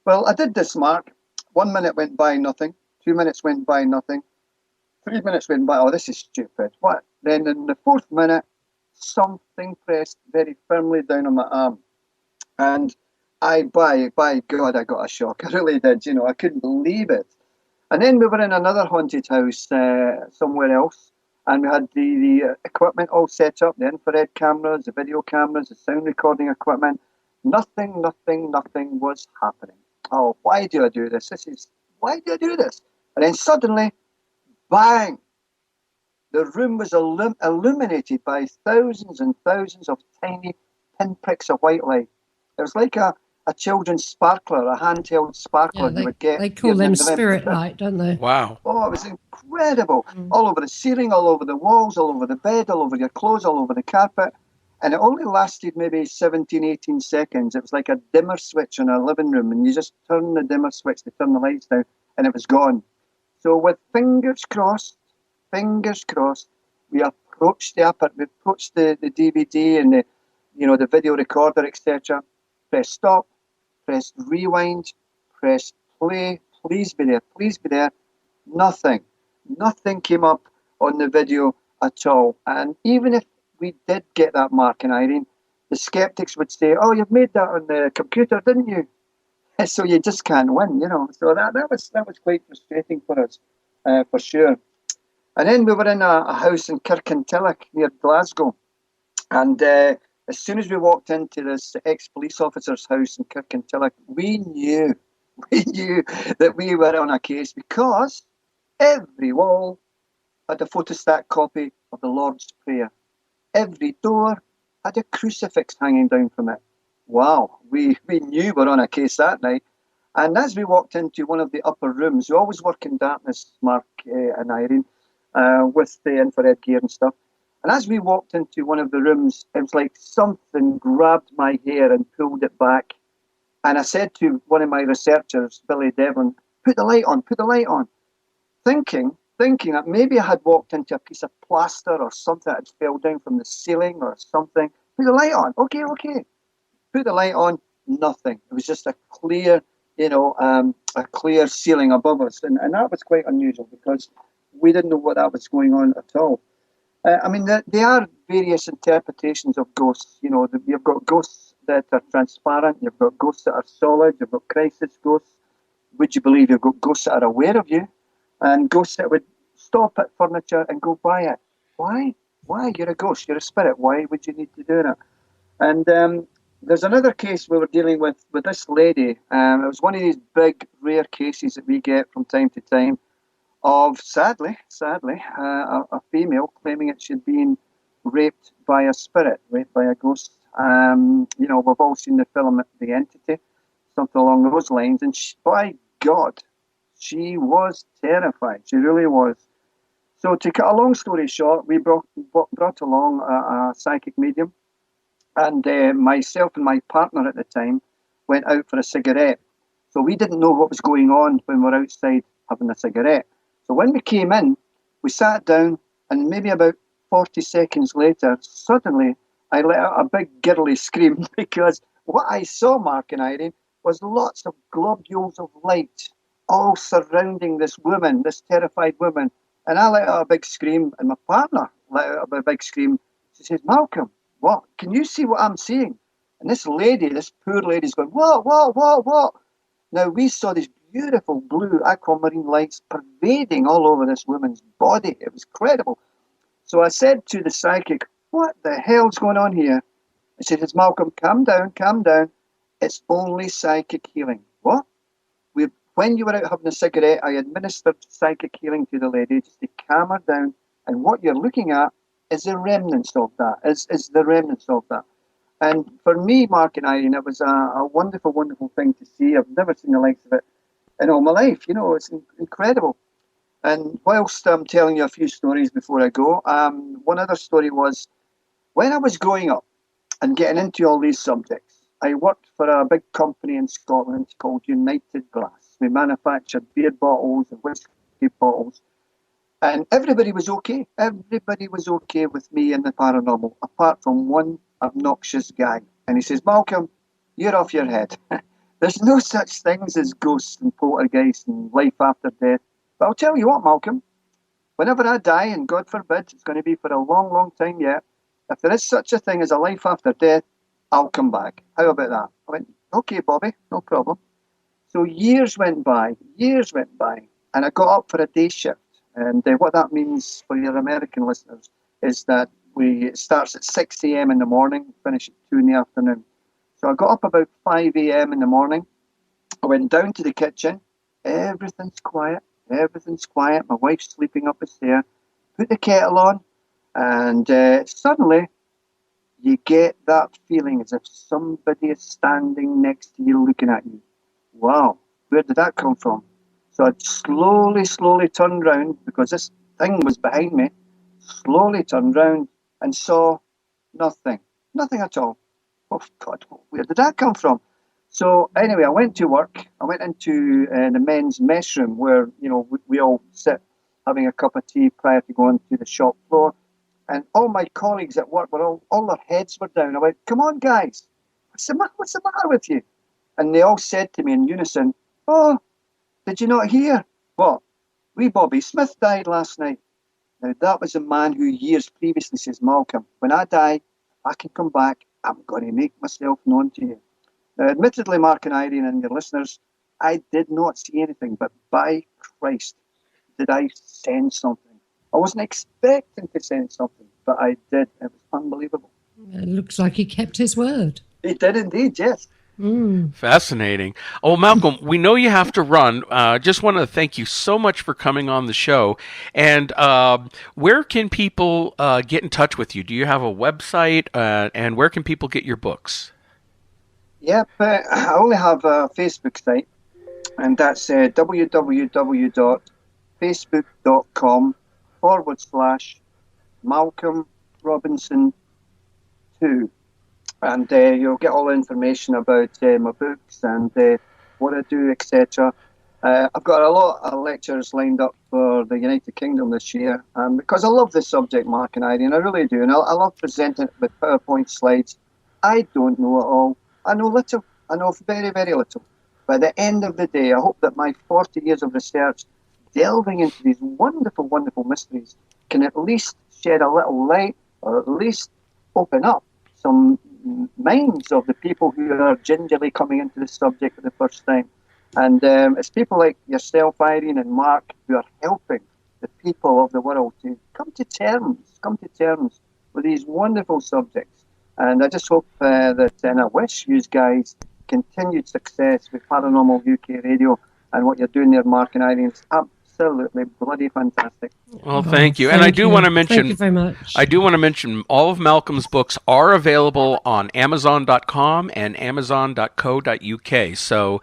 S5: Well, I did this, Mark. 1 minute went by, nothing. 2 minutes went by, nothing. 3 minutes went by, oh, this is stupid. What? Then in the 4th minute, something pressed very firmly down on my arm. And by God, I got a shock. I really did. I couldn't believe it. And then we were in another haunted house somewhere else. And we had the equipment all set up, the infrared cameras, the video cameras, the sound recording equipment. Nothing was happening. Oh, why do I do this? Why do I do this? And then suddenly, bang! The room was illuminated by thousands and thousands of tiny pinpricks of white light. It was like a children's sparkler, a handheld sparkler you would get.
S3: They call them spirit light, don't they?
S4: Wow.
S5: Oh, it was incredible. All over the ceiling, all over the walls, all over the bed, all over your clothes, all over the carpet. And it only lasted maybe 17, 18 seconds. It was like a dimmer switch in a living room. And you just turn the dimmer switch to turn the lights down, and it was gone. So with fingers crossed, we approached the DVD and the video recorder, etc. Press stop, press rewind, press play. Please be there. Nothing came up on the video at all. And even if we did get that, Mark and Irene, the skeptics would say, "Oh, you've made that on the computer, didn't you?" So you just can't win, So that was quite frustrating for us, for sure. And then we were in a house in Kirkintilloch near Glasgow, and as soon as we walked into this ex-police officer's house in Kirkintilloch, we knew that we were on a case because every wall had a photostat copy of the Lord's Prayer. Every door had a crucifix hanging down from it. Wow, we knew we were on a case that night. And as we walked into one of the upper rooms, we always work in darkness, Mark and Irene, with the infrared gear and stuff. And as we walked into one of the rooms, it was like something grabbed my hair and pulled it back. And I said to one of my researchers, Billy Devlin, put the light on, thinking that maybe I had walked into a piece of plaster or something that had fell down from the ceiling or something. Put the light on. Okay. Put the light on. Nothing. It was just a clear, a clear ceiling above us. And that was quite unusual because we didn't know what that was going on at all. There are various interpretations of ghosts. You've got ghosts that are transparent. You've got ghosts that are solid. You've got crisis ghosts. Would you believe you've got ghosts that are aware of you? And ghosts that would stop at furniture and go by it. Why? You're a ghost. You're a spirit. Why would you need to do that? And there's another case we were dealing with this lady. It was one of these big, rare cases that we get from time to time of, sadly, a female claiming that she'd been raped by a spirit, raped by a ghost. We've all seen the film The Entity, something along those lines. And by God, she was terrified. She really was. So to cut a long story short, we brought along a psychic medium, and myself and my partner at the time went out for a cigarette. So we didn't know what was going on when we were outside having a cigarette. So when we came in, we sat down, and maybe about 40 seconds later, suddenly I let out a big gurgly scream because what I saw, Mark and Irene, was lots of globules of light all surrounding this woman, this terrified woman. And I let out a big scream, and my partner let out a big scream. She says, Malcolm, what? Can you see what I'm seeing? And this poor lady's going, what? Now, we saw these beautiful blue aquamarine lights pervading all over this woman's body. It was incredible. So I said to the psychic, what the hell's going on here? I said, it's Malcolm, calm down, calm down. It's only psychic healing. What? When you were out having a cigarette, I administered psychic healing to the lady just to calm her down. And what you're looking at is the remnants of that, is the remnants of that. And for me, Mark and Irene, it was a wonderful, wonderful thing to see. I've never seen the likes of it in all my life. You know, it's incredible. And whilst I'm telling you a few stories before I go, one other story was when I was growing up and getting into all these subjects, I worked for a big company in Scotland called United Glass. We manufactured beer bottles and whiskey bottles. And everybody was okay. Everybody was okay with me and the paranormal, apart from one obnoxious guy. And he says, Malcolm, you're off your head. There's no such things as ghosts and poltergeists and life after death. But I'll tell you what, Malcolm, whenever I die, and God forbid, it's going to be for a long, long time yet, if there is such a thing as a life after death, I'll come back. How about that? I went, okay, Bobby, no problem. So years went by, and I got up for a day shift. And what that means for your American listeners is that it starts at 6 a.m. in the morning, finish at 2 in the afternoon. So I got up about 5 a.m. in the morning. I went down to the kitchen. Everything's quiet. My wife's sleeping up the stair. Put the kettle on, and suddenly you get that feeling as if somebody is standing next to you looking at you. Wow, where did that come from? So I slowly turned round because this thing was behind me. Slowly turned round and saw nothing at all. Oh God, where did that come from? So anyway, I went to work. I went into the men's mess room where, you know, we all sit having a cup of tea prior to going to the shop floor. And all my colleagues at work were all their heads were down. I went, come on, guys, what's the matter with you? And they all said to me in unison, oh, did you not hear? What? Wee Bobby Smith died last night. Now, that was a man who years previously says, Malcolm, when I die, if I can come back, I'm going to make myself known to you. Now, admittedly, Mark and Irene and your listeners, I did not see anything, but by Christ, did I sense something. I wasn't expecting to sense something, but I did. It was unbelievable.
S3: It looks like he kept his word.
S5: He did indeed, yes.
S4: Fascinating. Oh, Malcolm, we know you have to run. Just want to thank you so much for coming on the show. And where can people get in touch with you? Do you have a website? And where can people get your books?
S5: Yep, I only have a Facebook site, and that's www.facebook.com/Malcolm Robinson 2. And you'll get all the information about my books and what I do, etc. I've got a lot of lectures lined up for the United Kingdom this year because I love this subject, Mark and Irene, I really do. And I love presenting it with PowerPoint slides. I don't know it all. I know little. I know very, very little. But at the end of the day, I hope that my 40 years of research delving into these wonderful, wonderful mysteries can at least shed a little light or at least open up some minds of the people who are gingerly coming into the subject for the first time. And it's people like yourself, Irene, and Mark who are helping the people of the world to come to terms with these wonderful subjects. And I just hope that, and I wish you guys continued success with Paranormal UK Radio and what you're doing there, Mark and Irene. It's absolutely bloody fantastic.
S4: Well, thank you. And I do want to mention,
S3: thank you very much.
S4: I do want to mention all of Malcolm's books are available on Amazon.com and Amazon.co.uk. So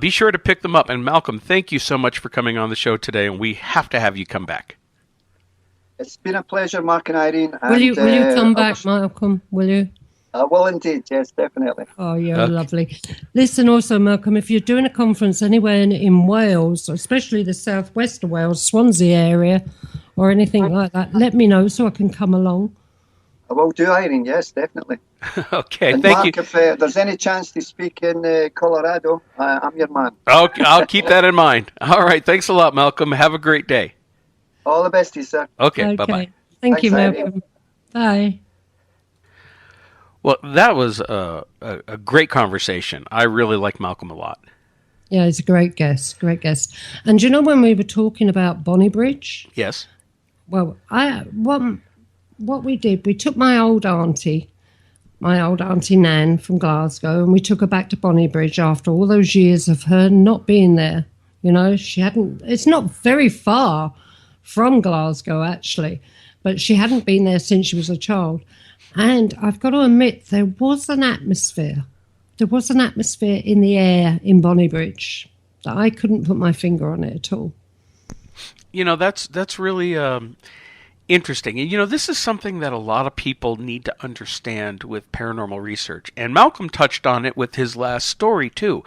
S4: be sure to pick them up. And Malcolm, thank you so much for coming on the show today. And we have to have you come back.
S5: It's been a pleasure, Mark and Irene.
S3: Will you come back, Malcolm? Will you?
S5: I will indeed, yes, definitely.
S3: Oh, you're lovely. Listen, also, Malcolm, if you're doing a conference anywhere in Wales, especially the southwest of Wales, Swansea area, or anything like that, let me know so I can come along.
S5: I will do, Irene, yes, definitely.
S4: Okay,
S5: and
S4: thank
S5: Mark,
S4: you.
S5: If there's any chance to speak in Colorado, I'm your man.
S4: Okay, I'll keep that in mind. All right, thanks a lot, Malcolm. Have a great day.
S5: All the best to you, sir.
S4: Okay, bye-bye.
S3: Thank you,
S5: Thanks,
S3: Malcolm. Bye.
S4: Well, that was a great conversation. I really like Malcolm a lot.
S3: Yeah, he's a great guest, great guest. And you know when we were talking about Bonnybridge?
S4: Yes.
S3: Well, what we did, we took my old auntie Nan from Glasgow, and we took her back to Bonnybridge after all those years of her not being there. You know, it's not very far from Glasgow, actually, but she hadn't been there since she was a child. And I've got to admit, there was an atmosphere. There was an atmosphere in the air in Bonnybridge that I couldn't put my finger on it at all.
S4: You know, that's really interesting. And, you know, this is something that a lot of people need to understand with paranormal research. And Malcolm touched on it with his last story, too.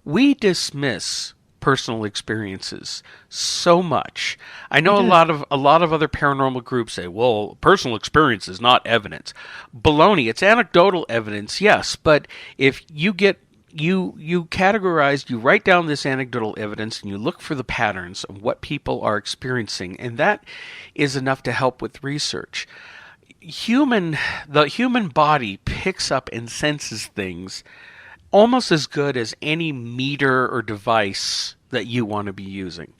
S4: We dismiss personal experiences so much. I know a lot of other paranormal groups say, well, personal experience is not evidence. Baloney. It's anecdotal evidence, yes, but if you get you categorize, you write down this anecdotal evidence and you look for the patterns of what people are experiencing, and that is enough to help with research. The human body picks up and senses things almost as good as any meter or device that you want to be using.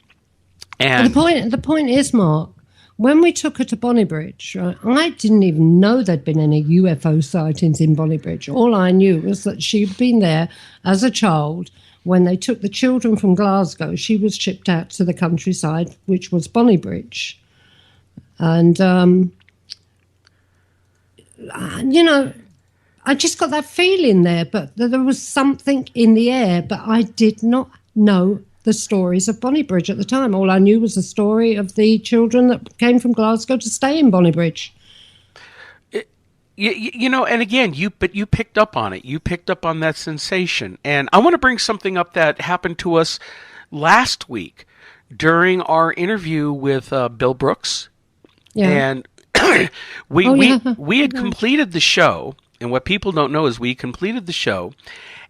S4: And
S3: the point is, Mark, when we took her to Bonnybridge, right, I didn't even know there'd been any UFO sightings in Bonnybridge. All I knew was that she'd been there as a child. When they took the children from Glasgow, she was shipped out to the countryside, which was Bonnybridge. And, you know, I just got that feeling there, but there was something in the air, but I did not know the stories of Bonnybridge at the time. All I knew was the story of the children that came from Glasgow to stay in Bonnybridge.
S4: You know, and again, you picked up on it. You picked up on that sensation. And I want to bring something up that happened to us last week during our interview with Bill Brooks. Yeah. And we had completed the show. And what people don't know is we completed the show,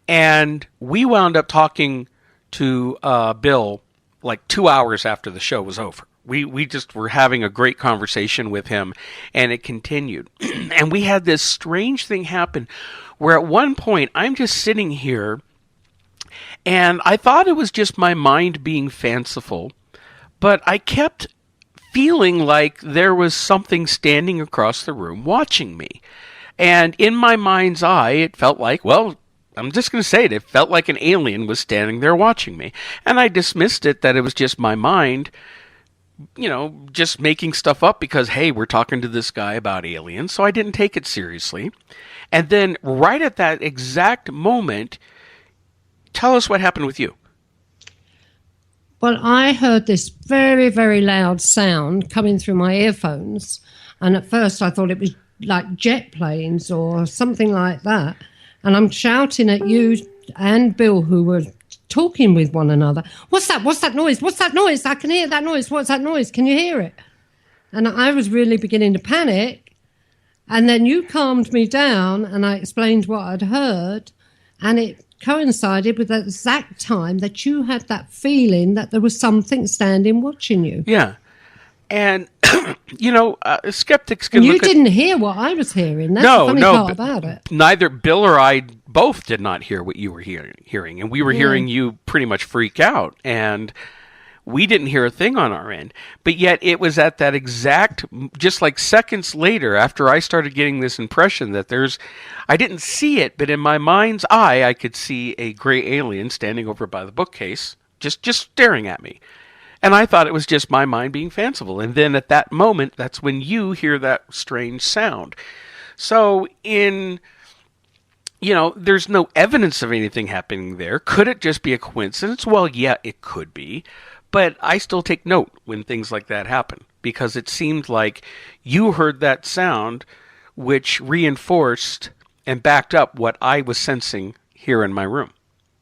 S4: and we wound up talking to Bill like 2 hours after the show was over. We just were having a great conversation with him, and it continued. And we had this strange thing happen where at one point I'm just sitting here, and I thought it was just my mind being fanciful, but I kept feeling like there was something standing across the room watching me. And in my mind's eye, it felt like, well, I'm just going to say it, it felt like an alien was standing there watching me. And I dismissed it that it was just my mind, you know, just making stuff up because, hey, we're talking to this guy about aliens. So I didn't take it seriously. And then right at that exact moment, tell us what happened with you.
S3: Well, I heard this very, very loud sound coming through my earphones. And at first I thought it was like jet planes or something like that. And I'm shouting at you and Bill, who were talking with one another. What's that? What's that noise? What's that noise? I can hear that noise. What's that noise? Can you hear it? And I was really beginning to panic. And then you calmed me down and I explained what I'd heard. And it coincided with the exact time that you had that feeling that there was something standing watching you.
S4: Yeah. And, you know, skeptics can
S3: look at... You didn't hear what I was hearing. That's the funny part about it.
S4: Neither Bill or I both did not hear what you were hearing. And we were hearing you pretty much freak out. And we didn't hear a thing on our end. But yet it was at that exact, just like seconds later, after I started getting this impression that I didn't see it, but in my mind's eye, I could see a gray alien standing over by the bookcase, just staring at me. And I thought it was just my mind being fanciful. And then at that moment, that's when you hear that strange sound. So there's no evidence of anything happening there. Could it just be a coincidence? Well, yeah, it could be. But I still take note when things like that happen, because it seemed like you heard that sound, which reinforced and backed up what I was sensing here in my room.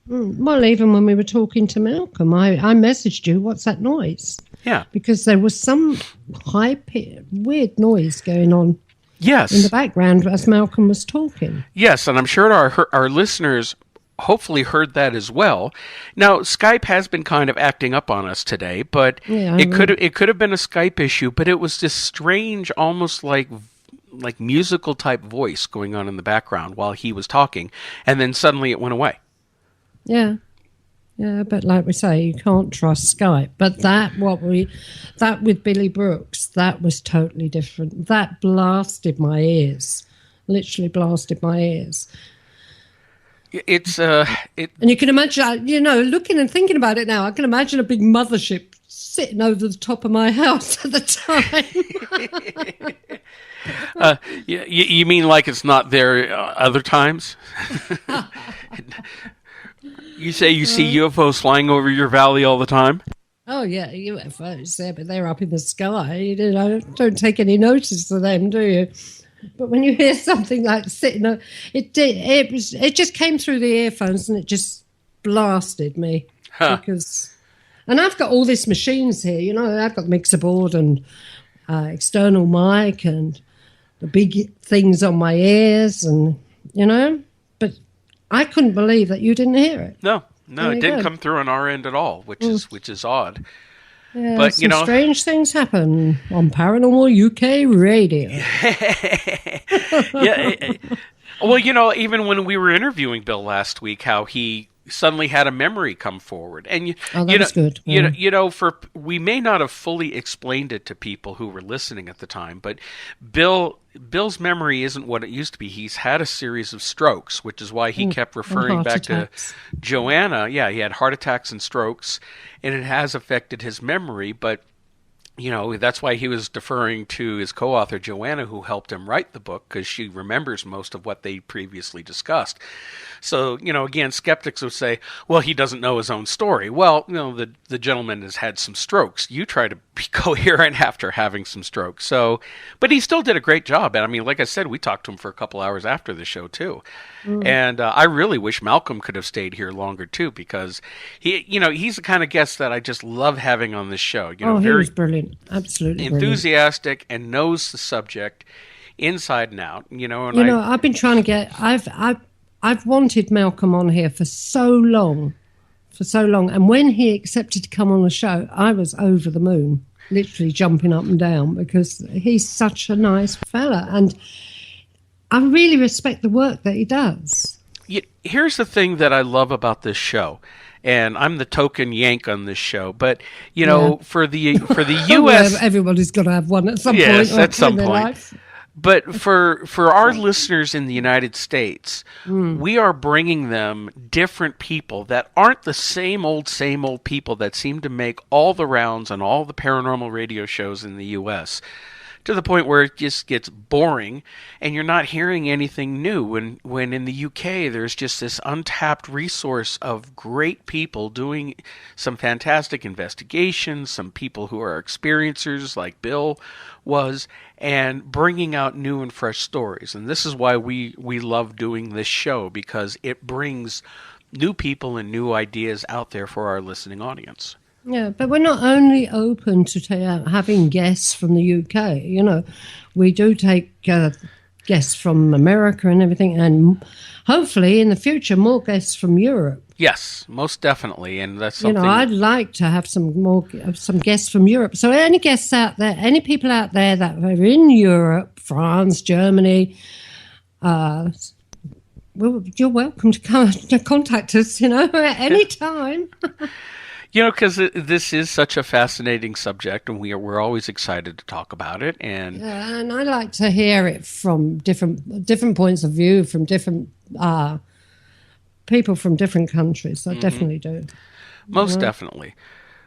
S3: Well, even when we were talking to Malcolm, I messaged you, what's that noise?
S4: Yeah.
S3: Because there was some weird noise going on.
S4: Yes.
S3: In the background as Malcolm was talking.
S4: Yes, and I'm sure our listeners hopefully heard that as well. Now, Skype has been kind of acting up on us today, but it could have been a Skype issue, but it was this strange, almost like musical type voice going on in the background while he was talking, and then suddenly it went away.
S3: Yeah. Yeah, but like we say, you can't trust Skype. But that with Billy Brooks, that was totally different. That blasted my ears, literally blasted my ears.
S4: And
S3: you can imagine, looking and thinking about it now, I can imagine a big mothership sitting over the top of my house at the time.
S4: You mean like it's not there other times? You say you see UFOs flying over your valley all the time?
S3: Oh, yeah, UFOs there, but they're up in the sky. You don't take any notice of them, do you? But when you hear something like sitting, it just came through the earphones and it just blasted me. And I've got all these machines here, I've got the mixer board and external mic and the big things on my ears and, but I couldn't believe that you didn't hear it.
S4: No, it didn't come through on our end at all, which is odd.
S3: Yeah, but strange things happen on Paranormal UK Radio.
S4: Yeah. Well, even when we were interviewing Bill last week, how he suddenly had a memory come forward, and
S3: that's good. Yeah.
S4: We may not have fully explained it to people who were listening at the time, but Bill's memory isn't what it used to be. He's had a series of strokes, which is why he kept referring back to Joanna. Yeah, he had heart attacks and strokes, and it has affected his memory, but that's why he was deferring to his co-author, Joanna, who helped him write the book, because she remembers most of what they previously discussed. So, again, skeptics would say, well, he doesn't know his own story. Well, the gentleman has had some strokes. You try to be coherent after having some strokes. So, but he still did a great job. And I mean, like I said, we talked to him for a couple hours after the show, too. And I really wish Malcolm could have stayed here longer, too, because he's the kind of guest that I just love having on this show.
S3: He was brilliant. Absolutely
S4: enthusiastic and knows the subject inside and out.
S3: I've been trying to get. I've wanted Malcolm on here for so long, and when he accepted to come on the show, I was over the moon, literally jumping up and down, because he's such a nice fella, and I really respect the work that he does.
S4: Here's the thing that I love about this show. And I'm the token Yank on this show, but for the U.S.,
S3: everybody's got to have one at some point.
S4: Yes, at some point.
S3: Life.
S4: But for our listeners in the United States, we are bringing them different people that aren't the same old people that seem to make all the rounds on all the paranormal radio shows in the U.S., to the point where it just gets boring and you're not hearing anything new. When in the UK, there's just this untapped resource of great people doing some fantastic investigations, some people who are experiencers like Bill was, and bringing out new and fresh stories. And this is why we love doing this show, because it brings new people and new ideas out there for our listening audience.
S3: Yeah, but we're not only open to having guests from the UK, we do take guests from America and everything, and hopefully in the future more guests from Europe.
S4: Yes, most definitely, and that's something.
S3: I'd like to have some guests from Europe. So any guests out there, any people out there that are in Europe, France, Germany, well, you're welcome to come to contact us, at any time.
S4: Because this is such a fascinating subject, and we're always excited to talk about it. And
S3: I like to hear it from different points of view, from different people from different countries. I definitely do.
S4: Most definitely.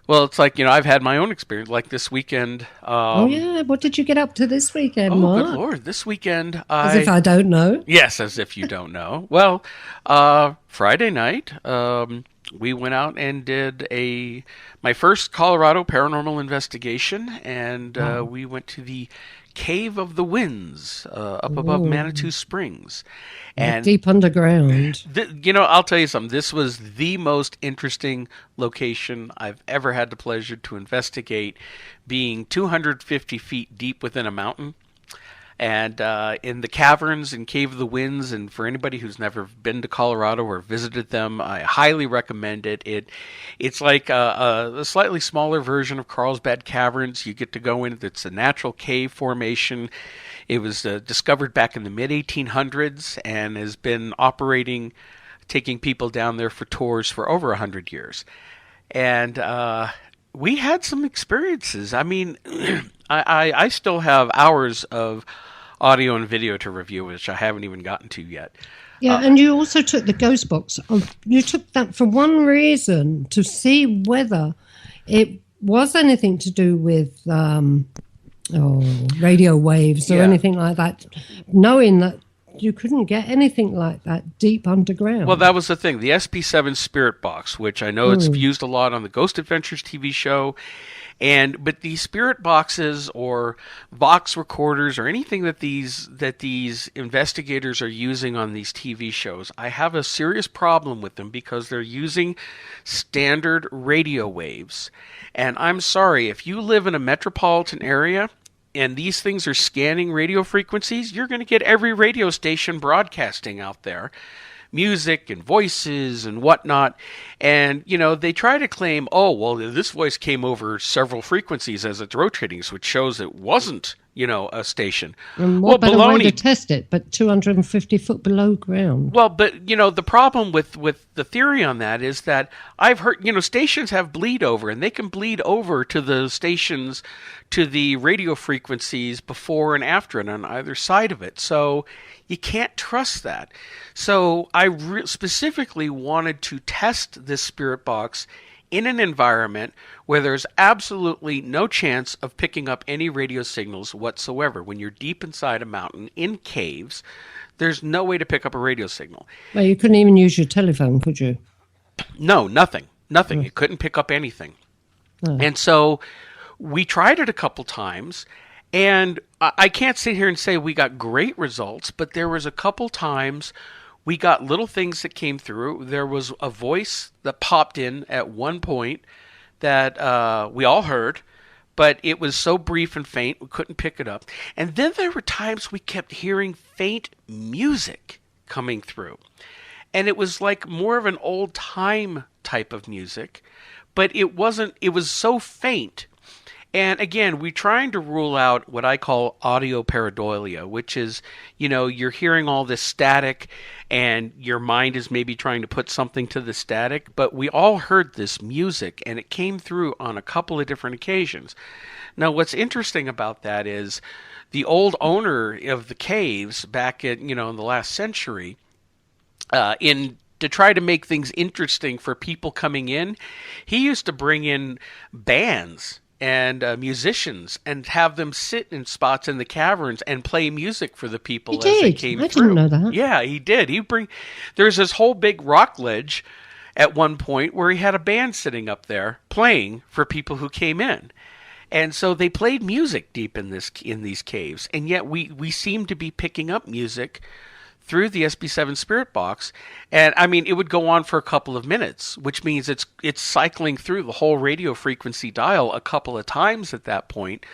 S4: Well, it's like, I've had my own experience, like this weekend.
S3: What did you get up to this weekend, Mark?
S4: Good Lord, this weekend
S3: As if I don't know.
S4: Yes, as if you don't know. Well, Friday night, we went out and did my first Colorado paranormal investigation, and we went to the Cave of the Winds up above Manitou Springs. And
S3: deep underground.
S4: I'll tell you something. This was the most interesting location I've ever had the pleasure to investigate, being 250 feet deep within a mountain. And in the caverns and Cave of the Winds, and for anybody who's never been to Colorado or visited them, I highly recommend it. It's like a slightly smaller version of Carlsbad Caverns. You get to go in. It's a natural cave formation. It was discovered back in the mid-1800s and has been operating taking people down there for tours for over 100 years. And we had some experiences. I mean, I still have hours of audio and video to review, which I haven't even gotten to yet.
S3: Yeah, and you also took the ghost box. You took that for one reason, to see whether it was anything to do with radio waves or anything like that, knowing that you couldn't get anything like that deep underground.
S4: Well, that was the thing. The SP7 Spirit Box, which I know it's used a lot on the Ghost Adventures TV show, but these spirit boxes or Vox recorders or anything that these investigators are using on these TV shows, I have a serious problem with them because they're using standard radio waves. And I'm sorry, if you live in a metropolitan area and these things are scanning radio frequencies, you're going to get every radio station broadcasting out there, music and voices and whatnot. And, they try to claim, oh, well, this voice came over several frequencies as it's rotating, which shows it wasn't, a station.
S3: And what better way to test it but 250 foot below ground?
S4: Well, but, the problem with the theory on that is that I've heard, stations have bleed over, and they can bleed over to the stations, to the radio frequencies before and after and on either side of it. So you can't trust that. So I specifically wanted to test this spirit box in an environment where there's absolutely no chance of picking up any radio signals whatsoever. When you're deep inside a mountain, in caves, there's no way to pick up a radio signal.
S3: Well, you couldn't even use your telephone, could you?
S4: No, nothing. Nothing. It couldn't pick up anything. And so we tried it a couple times, and I can't sit here and say we got great results, but there was a couple times we got little things that came through. There was a voice that popped in at one point that we all heard, but it was so brief and faint we couldn't pick it up. And then there were times we kept hearing faint music coming through. And it was like more of an old-time type of music, but it was so faint. And again, we're trying to rule out what I call audio pareidolia, which is, you're hearing all this static and your mind is maybe trying to put something to the static, but we all heard this music and it came through on a couple of different occasions. Now, what's interesting about that is the old owner of the caves back in the last century, to try to make things interesting for people coming in, he used to bring in bands and musicians and have them sit in spots in the caverns and play music for the people as they came through.
S3: I didn't know that.
S4: Yeah, he did. There's this whole big rock ledge at one point where he had a band sitting up there playing for people who came in. And so they played music deep in these caves, and yet we seem to be picking up music through the SP7 Spirit Box. And I mean, it would go on for a couple of minutes, which means it's cycling through the whole radio frequency dial a couple of times at that point.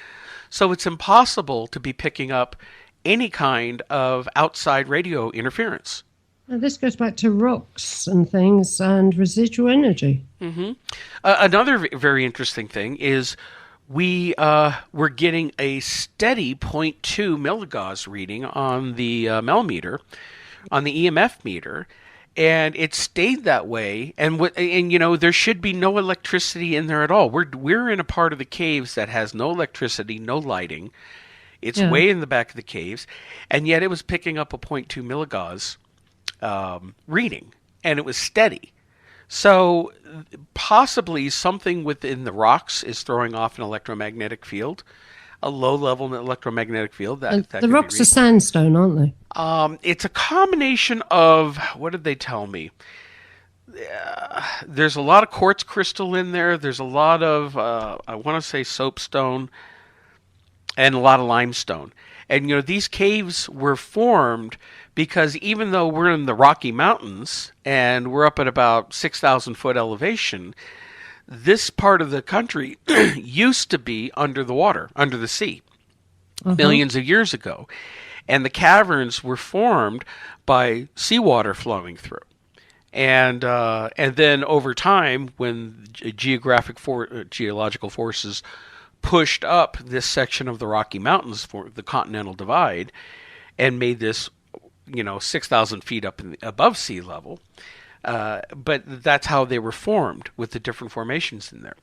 S4: So it's impossible to be picking up any kind of outside radio interference.
S3: Now, this goes back to rocks and things and residual energy.
S4: Mm-hmm. Another very interesting thing is we're getting a steady 0.2 milligauss reading on the Mel meter, on the EMF meter, and it stayed that way. And there should be no electricity in there at all. We're in a part of the caves that has no electricity, no lighting. It's way in the back of the caves, and yet it was picking up a 0.2 milligauss reading, and it was steady. So possibly something within the rocks is throwing off an electromagnetic field, a low-level electromagnetic field.
S3: The rocks are sandstone, aren't they?
S4: It's a combination of, what did they tell me? There's a lot of quartz crystal in there. There's a lot of, I want to say soapstone, and a lot of limestone. And, these caves were formed because even though we're in the Rocky Mountains and we're up at about 6,000 foot elevation, this part of the country used to be under the water, under the sea, millions of years ago. And the caverns were formed by seawater flowing through. And then over time, when geological forces pushed up this section of the Rocky Mountains for the Continental Divide and made this 6,000 feet up above sea level, But that's how they were formed, with the different formations in there.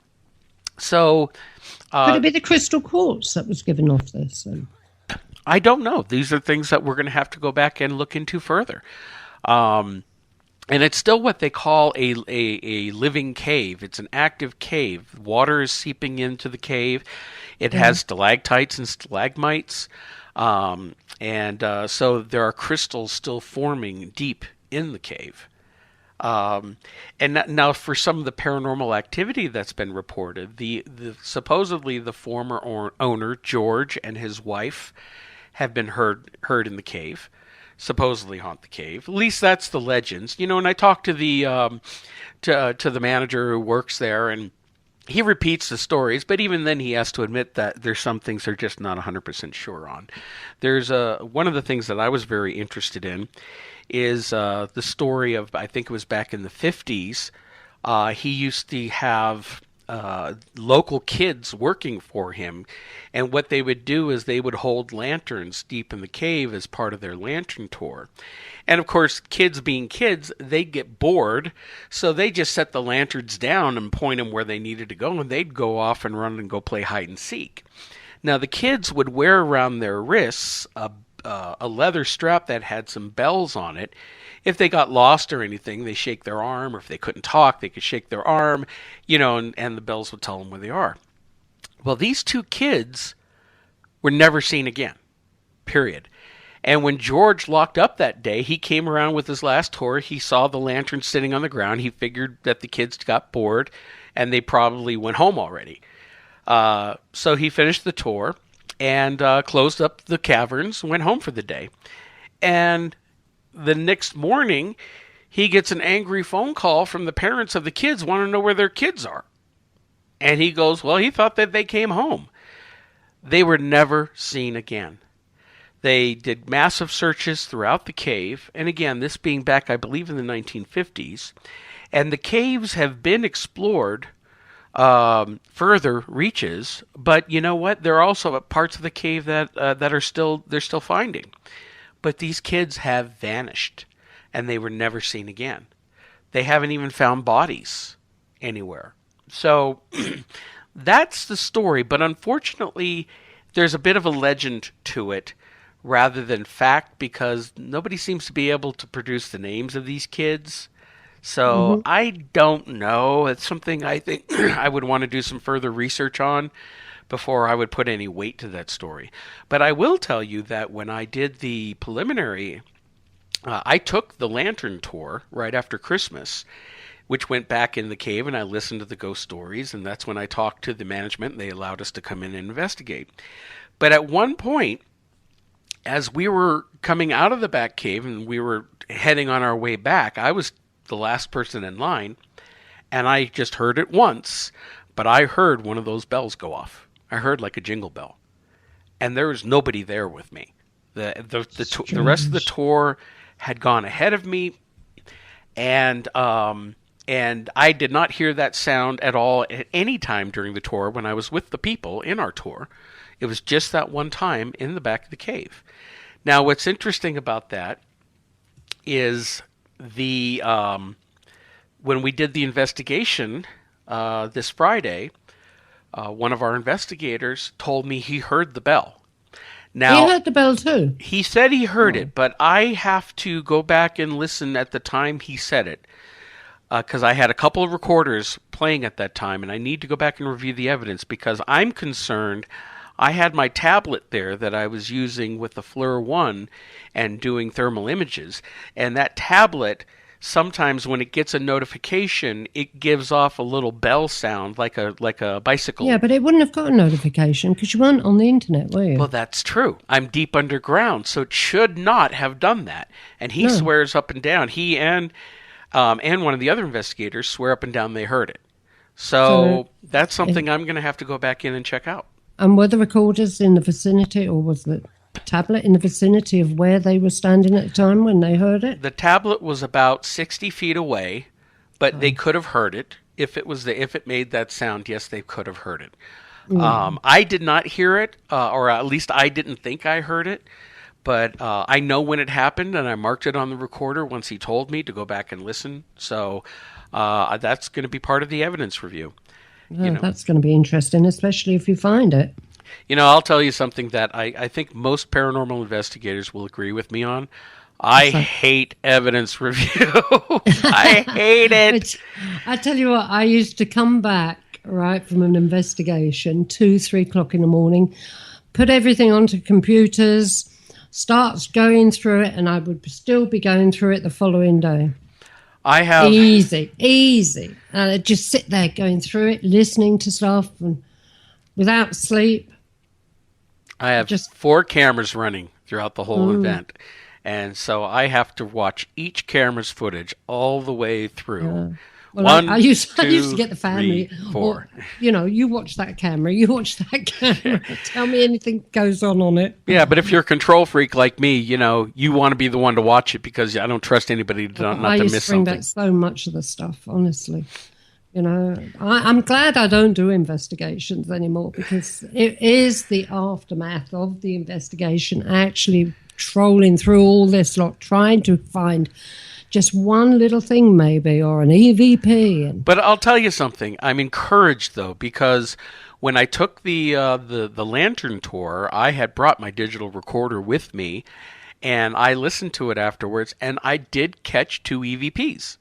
S4: So,
S3: could it be the crystal quartz that was given off this?
S4: I don't know. These are things that we're going to have to go back and look into further. And it's still what they call a living cave. It's an active cave. Water is seeping into the cave. It has stalactites and stalagmites. So there are crystals still forming deep in the cave. And now for some of the paranormal activity that's been reported, supposedly the former owner, George, and his wife have been heard in the cave. Supposedly haunt the cave. At least that's the legends. And I talked to the to the manager who works there, and he repeats the stories, but even then he has to admit that there's some things they're just not 100% sure on. There's one of the things that I was very interested in is the story of, I think it was back in the 50s, he used to have local kids working for him, and what they would do is they would hold lanterns deep in the cave as part of their lantern tour. And of course, kids being kids, they get bored, so they just set the lanterns down and point them where they needed to go, and they'd go off and run and go play hide and seek. Now the kids would wear around their wrists a leather strap that had some bells on it. If they got lost or anything, they shake their arm, or if they couldn't talk, they could shake their arm, and the bells would tell them where they are. Well, these two kids were never seen again, period. And when George locked up that day, he came around with his last tour. He saw the lantern sitting on the ground. He figured that the kids got bored, and they probably went home already. So he finished the tour and closed up the caverns, went home for the day. And the next morning, he gets an angry phone call from the parents of the kids wanting to know where their kids are. And he goes, well, he thought that they came home. They were never seen again. They did massive searches throughout the cave. And again, this being back, I believe, in the 1950s. And the caves have been explored further reaches. But you know what? There are also parts of the cave that they're still finding. But these kids have vanished, and they were never seen again. They haven't even found bodies anywhere. So that's the story, but unfortunately, there's a bit of a legend to it rather than fact, because nobody seems to be able to produce the names of these kids. So I don't know. It's something I think I would want to do some further research on before I would put any weight to that story. But I will tell you that when I did the preliminary, I took the lantern tour right after Christmas, which went back in the cave, and I listened to the ghost stories, and that's when I talked to the management, and they allowed us to come in and investigate. But at one point, as we were coming out of the back cave and we were heading on our way back, I was the last person in line, and I just heard it once, but I heard one of those bells go off. I heard like a jingle bell, and there was nobody there with me. The rest of the tour had gone ahead of me, and I did not hear that sound at all at any time during the tour when I was with the people in our tour. It was just that one time in the back of the cave. Now, what's interesting about that is when we did the investigation this Friday, one of our investigators told me he heard the bell. Now,
S3: he heard the bell too?
S4: He said he heard it, but I have to go back and listen at the time he said it, because I had a couple of recorders playing at that time, and I need to go back and review the evidence, because I'm concerned. I had my tablet there that I was using with the FLIR 1 and doing thermal images, and that tablet, sometimes when it gets a notification, it gives off a little bell sound like a bicycle.
S3: Yeah, but it wouldn't have got a notification because you weren't on the internet, were you?
S4: Well, that's true. I'm deep underground, so it should not have done that. And he swears up and down. He and one of the other investigators swear up and down they heard it. So that's something I'm going to have to go back in and check out.
S3: And were the recorders in the vicinity, or was the tablet in the vicinity of where they were standing at the time when they heard it?
S4: The tablet was about 60 feet away, but they could have heard it. If it made that sound, yes, they could have heard it. I did not hear it, or at least I didn't think I heard it. but I know when it happened, and I marked it on the recorder once he told me to go back and listen. So that's going to be part of the evidence review.
S3: That's going to be interesting, especially if you find it.
S4: I'll tell you something that I think most paranormal investigators will agree with me on. I hate evidence review. I hate it.
S3: I tell you what, I used to come back, right, from an investigation, 2-3 o'clock in the morning, put everything onto computers, start going through it, and I would still be going through it the following day.
S4: I have...
S3: Easy. And I'd just sit there going through it, listening to stuff, and without sleep.
S4: I have 4 cameras running throughout the whole event. And so I have to watch each camera's footage all the way through. Yeah.
S3: Well, I used to get the family.
S4: 3, 4.
S3: Or, you watch that camera, you watch that camera. Tell me anything goes on it.
S4: Yeah, but if you're a control freak like me, you want to be the one to watch it because I don't trust anybody not to miss something.
S3: I used to bring back so much of the stuff, honestly. I'm glad I don't do investigations anymore because it is the aftermath of the investigation actually trolling through all this lot, trying to find just one little thing maybe, or an EVP.
S4: But I'll tell you something. I'm encouraged, though, because when I took the lantern tour, I had brought my digital recorder with me, and I listened to it afterwards, and I did catch 2 EVPs.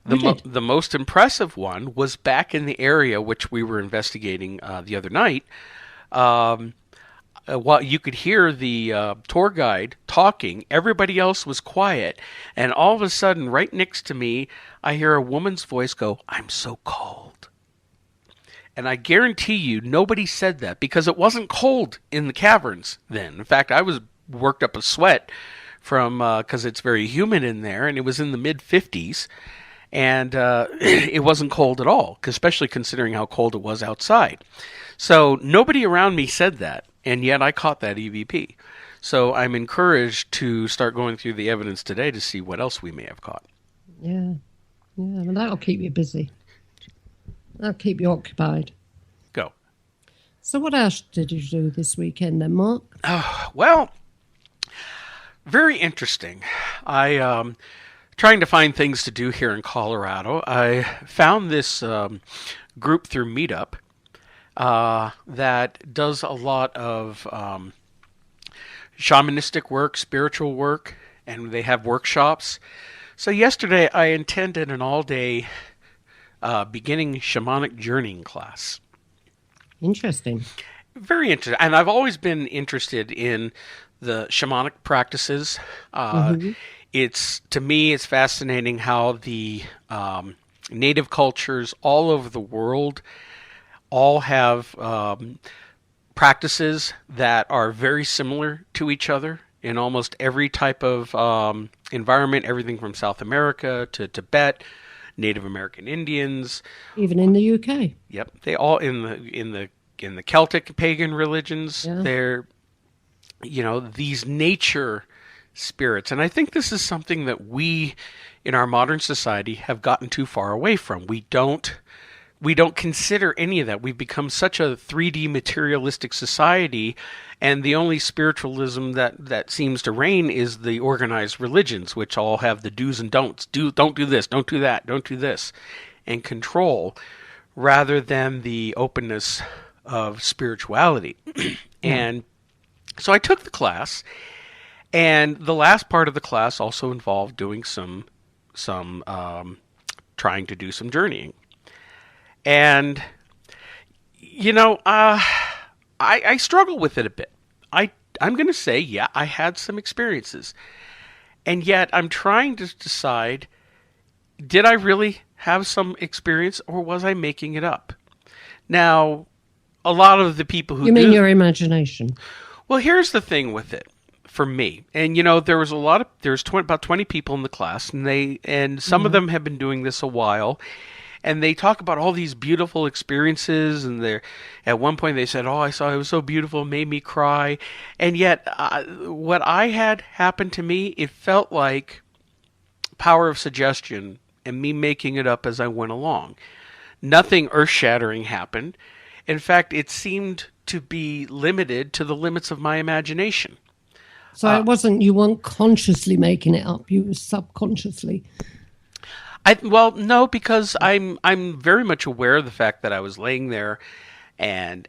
S4: The most impressive one was back in the area which we were investigating the other night. While you could hear the tour guide talking, everybody else was quiet. And all of a sudden, right next to me, I hear a woman's voice go, "I'm so cold." And I guarantee you, nobody said that because it wasn't cold in the caverns then. In fact, I was worked up a sweat from because it's very humid in there, and it was in the mid-50s. And it wasn't cold at all, especially considering how cold it was outside. So nobody around me said that. And yet I caught that EVP. So I'm encouraged to start going through the evidence today to see what else we may have caught.
S3: Yeah. Well, that'll keep you busy. That'll keep you occupied.
S4: Go.
S3: So what else did you do this weekend then, Mark?
S4: Well, very interesting. I trying to find things to do here in Colorado. I found this group through Meetup that does a lot of shamanistic work, spiritual work, and they have workshops. So yesterday I attended an all-day beginning shamanic journeying class.
S3: Interesting.
S4: Very interesting. And I've always been interested in the shamanic practices. To me, it's fascinating how the native cultures all over the world all have practices that are very similar to each other in almost every type of environment, everything from South America to Tibet, Native American Indians.
S3: Even in the UK.
S4: Yep. They all in the Celtic pagan religions, they're, these nature spirits. And I think this is something that we in our modern society have gotten too far away from. We don't consider any of that. We've become such a 3D materialistic society, and the only spiritualism that seems to reign is the organized religions, which all have the do's and don'ts. Don't do this, don't do that, don't do this, and control, rather than the openness of spirituality. And so I took the class, and the last part of the class also involved doing some trying to do some journeying. And, I struggle with it a bit. I'm going to say, I had some experiences. And yet I'm trying to decide, did I really have some experience or was I making it up? Now, a lot of the people who
S3: mean your imagination?
S4: Well, here's the thing with it. For me, and there was about 20 people in the class, and some of them have been doing this a while, and they talk about all these beautiful experiences, and at one point they said, "Oh, I saw it was so beautiful, it made me cry," and yet what I had happen to me, it felt like power of suggestion and me making it up as I went along. Nothing earth-shattering happened. In fact, it seemed to be limited to the limits of my imagination.
S3: So it wasn't, you weren't consciously making it up, you were subconsciously.
S4: Well, no, because I'm very much aware of the fact that I was laying there and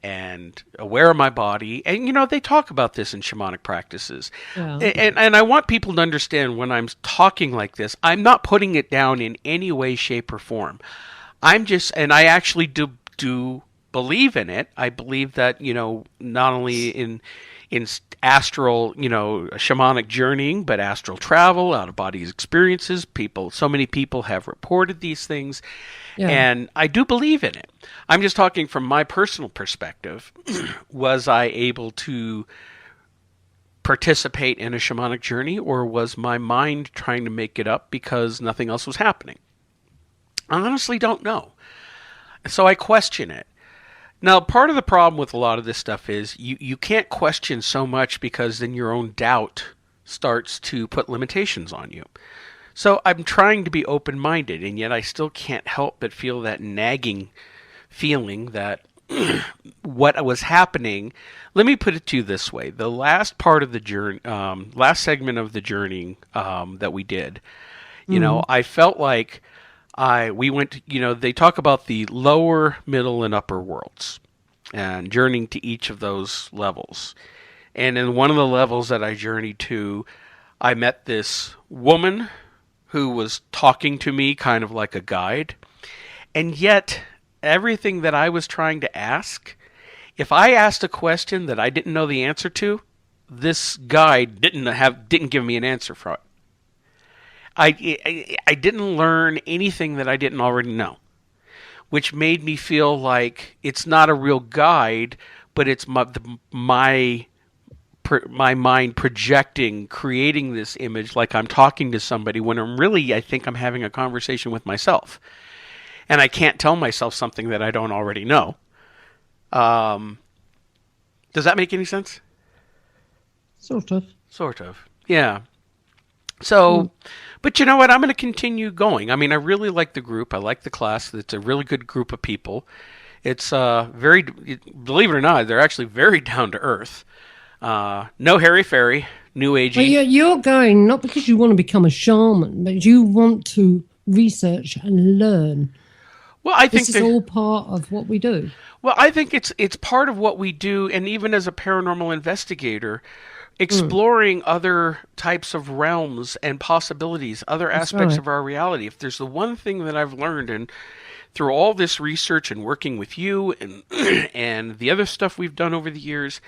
S4: aware of my body. And, you know, they talk about this in shamanic practices.
S3: Yeah.
S4: And I want people to understand when I'm talking like this, I'm not putting it down in any way, shape, or form. I'm just, and I actually do believe in it. I believe that, you know, not only in astral, you know, shamanic journeying, but astral travel, out of body experiences. So many people have reported these things, and I do believe in it. I'm just talking from my personal perspective. Was I able to participate in a shamanic journey, or was my mind trying to make it up because nothing else was happening? I honestly don't know. So I question it. Now, part of the problem with a lot of this stuff is you can't question so much, because then your own doubt starts to put limitations on you. So I'm trying to be open-minded, and yet I still can't help but feel that nagging feeling that what was happening. Let me put it to you this way. The last part of the journey, last segment of the journey that we did, you know, I felt like we went, you know, they talk about the lower, middle, and upper worlds and journeying to each of those levels. And in one of the levels that I journeyed to, I met this woman who was talking to me kind of like a guide. And yet, everything that I was trying to ask, if I asked a question that I didn't know the answer to, this guide didn't give me an answer for it. I didn't learn anything that I didn't already know, which made me feel like it's not a real guide, but it's my mind projecting, creating this image like I'm talking to somebody, when I think I'm having a conversation with myself. And I can't tell myself something that I don't already know. Does that make any sense?
S3: Sort of.
S4: Sort of. Yeah. So, but you know what? I'm going to continue going. I mean, I really like the group. I like the class. It's a really good group of people. It's believe it or not, they're actually very down to earth. No hairy-fairy, new agey.
S3: Well, you're going not because you want to become a shaman, but you want to research and learn.
S4: Well, I think
S3: this is all part of what we do.
S4: Well, I think it's part of what we do, and even as a paranormal investigator, exploring other types of realms and possibilities, other aspects of our reality. If there's the one thing that I've learned, and through all this research and working with you and and the other stuff we've done over the years,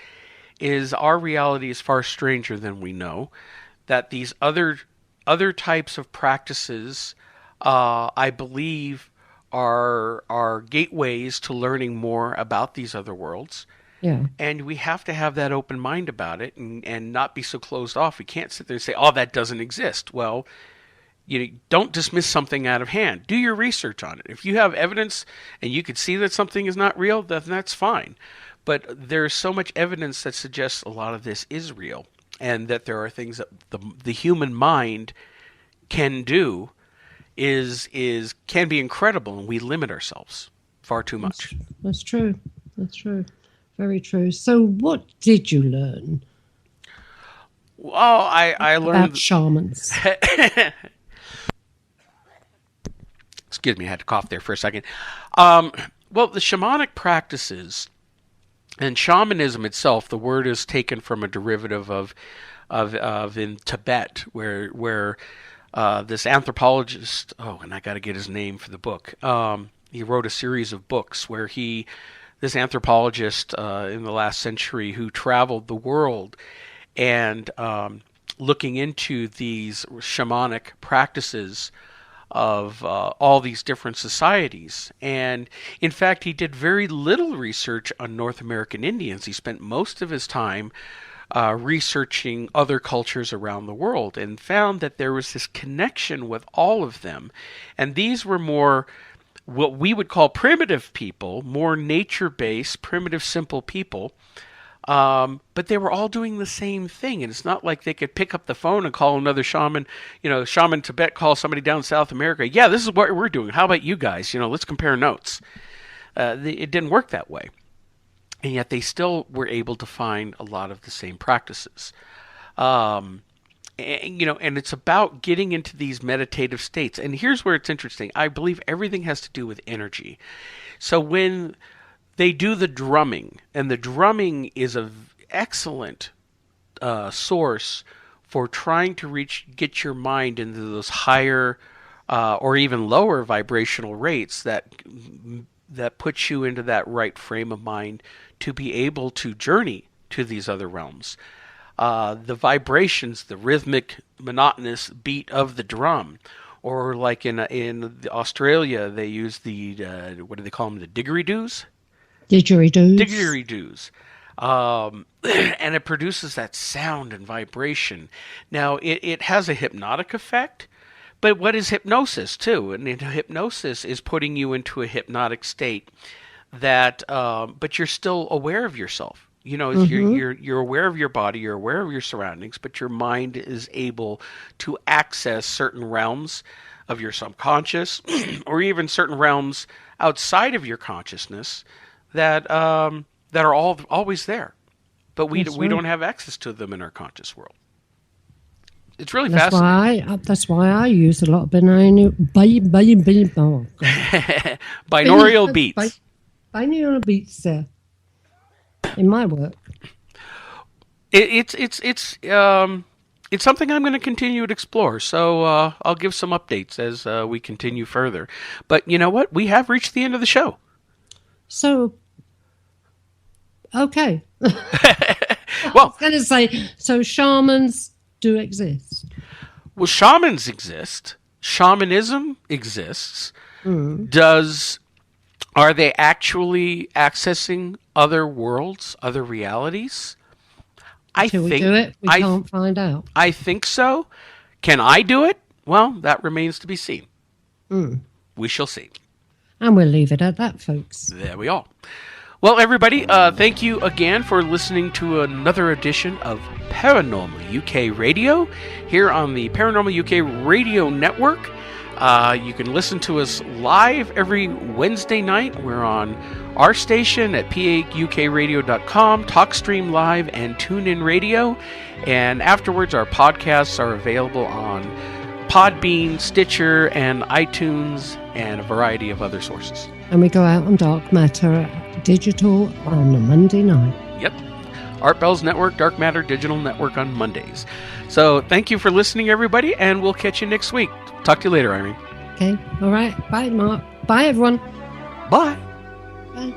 S4: is our reality is far stranger than we know. That these other types of practices, I believe, are gateways to learning more about these other worlds.
S3: Yeah.
S4: And we have to have that open mind about it, and not be so closed off. We can't sit there and say, oh, that doesn't exist. Well, you don't dismiss something out of hand. Do your research on it. If you have evidence and you can see that something is not real, then that's fine. But there's so much evidence that suggests a lot of this is real, and that there are things that the human mind can do can be incredible, and we limit ourselves far too much.
S3: That's true. That's true. Very true. So what did you learn?
S4: Well, I learned
S3: about shamans.
S4: Excuse me, I had to cough there for a second. Well, the shamanic practices and shamanism itself, the word is taken from a derivative of in Tibet, where this anthropologist, and I got to get his name for the book. He wrote a series of books where this anthropologist in the last century who traveled the world and looking into these shamanic practices of all these different societies. And in fact, he did very little research on North American Indians. He spent most of his time researching other cultures around the world, and found that there was this connection with all of them. And these were more what we would call primitive people, more nature-based, primitive, simple people. But they were all doing the same thing. And it's not like they could pick up the phone and call another shaman, shaman Tibet, call somebody down in South America. Yeah, this is what we're doing. How about you guys? Let's compare notes. It didn't work that way. And yet they still were able to find a lot of the same practices. And it's about getting into these meditative states. And here's where it's interesting. I believe everything has to do with energy. So when they do the drumming, and the drumming is an excellent source for trying to get your mind into those higher or even lower vibrational rates that puts you into that right frame of mind to be able to journey to these other realms. The vibrations, the rhythmic, monotonous beat of the drum, or like in Australia, they use the what do they call them? The didgeridoos. Didgeridoos. And it produces that sound and vibration. Now it has a hypnotic effect, but what is hypnosis too? And hypnosis is putting you into a hypnotic state that, but you're still aware of yourself. You're aware of your body, you're aware of your surroundings, but your mind is able to access certain realms of your subconscious, or even certain realms outside of your consciousness that are always there, but we don't have access to them in our conscious world. It's really fascinating.
S3: That's why I use a lot of binaural
S4: beats.
S3: Binaural beats there. In my work,
S4: it's something I'm going to continue to explore. So I'll give some updates as we continue further. But you know what? We have reached the end of the show.
S3: So, okay.
S4: Well,
S3: I was going to say, so shamans do exist.
S4: Well, shamans exist. Shamanism exists. Are they actually accessing other worlds, other realities?
S3: Until we do it, we can't find out.
S4: I think so. Can I do it? Well, that remains to be seen. We shall see.
S3: And we'll leave it at that, folks.
S4: There we are. Well, everybody, thank you again for listening to another edition of Paranormal UK Radio here on the Paranormal UK Radio Network. You can listen to us live every Wednesday night. We're on our station at paukradio.com, TalkStream Live, and TuneIn Radio. And afterwards, our podcasts are available on Podbean, Stitcher, and iTunes, and a variety of other sources.
S3: And we go out on Dark Matter Digital on a Monday night.
S4: Yep. Art Bell's Network, Dark Matter Digital Network on Mondays. So thank you for listening, everybody, and we'll catch you next week. Talk to you later, Irene.
S3: Okay. All right. Bye, Mark. Bye, everyone.
S4: Bye.
S3: Bye.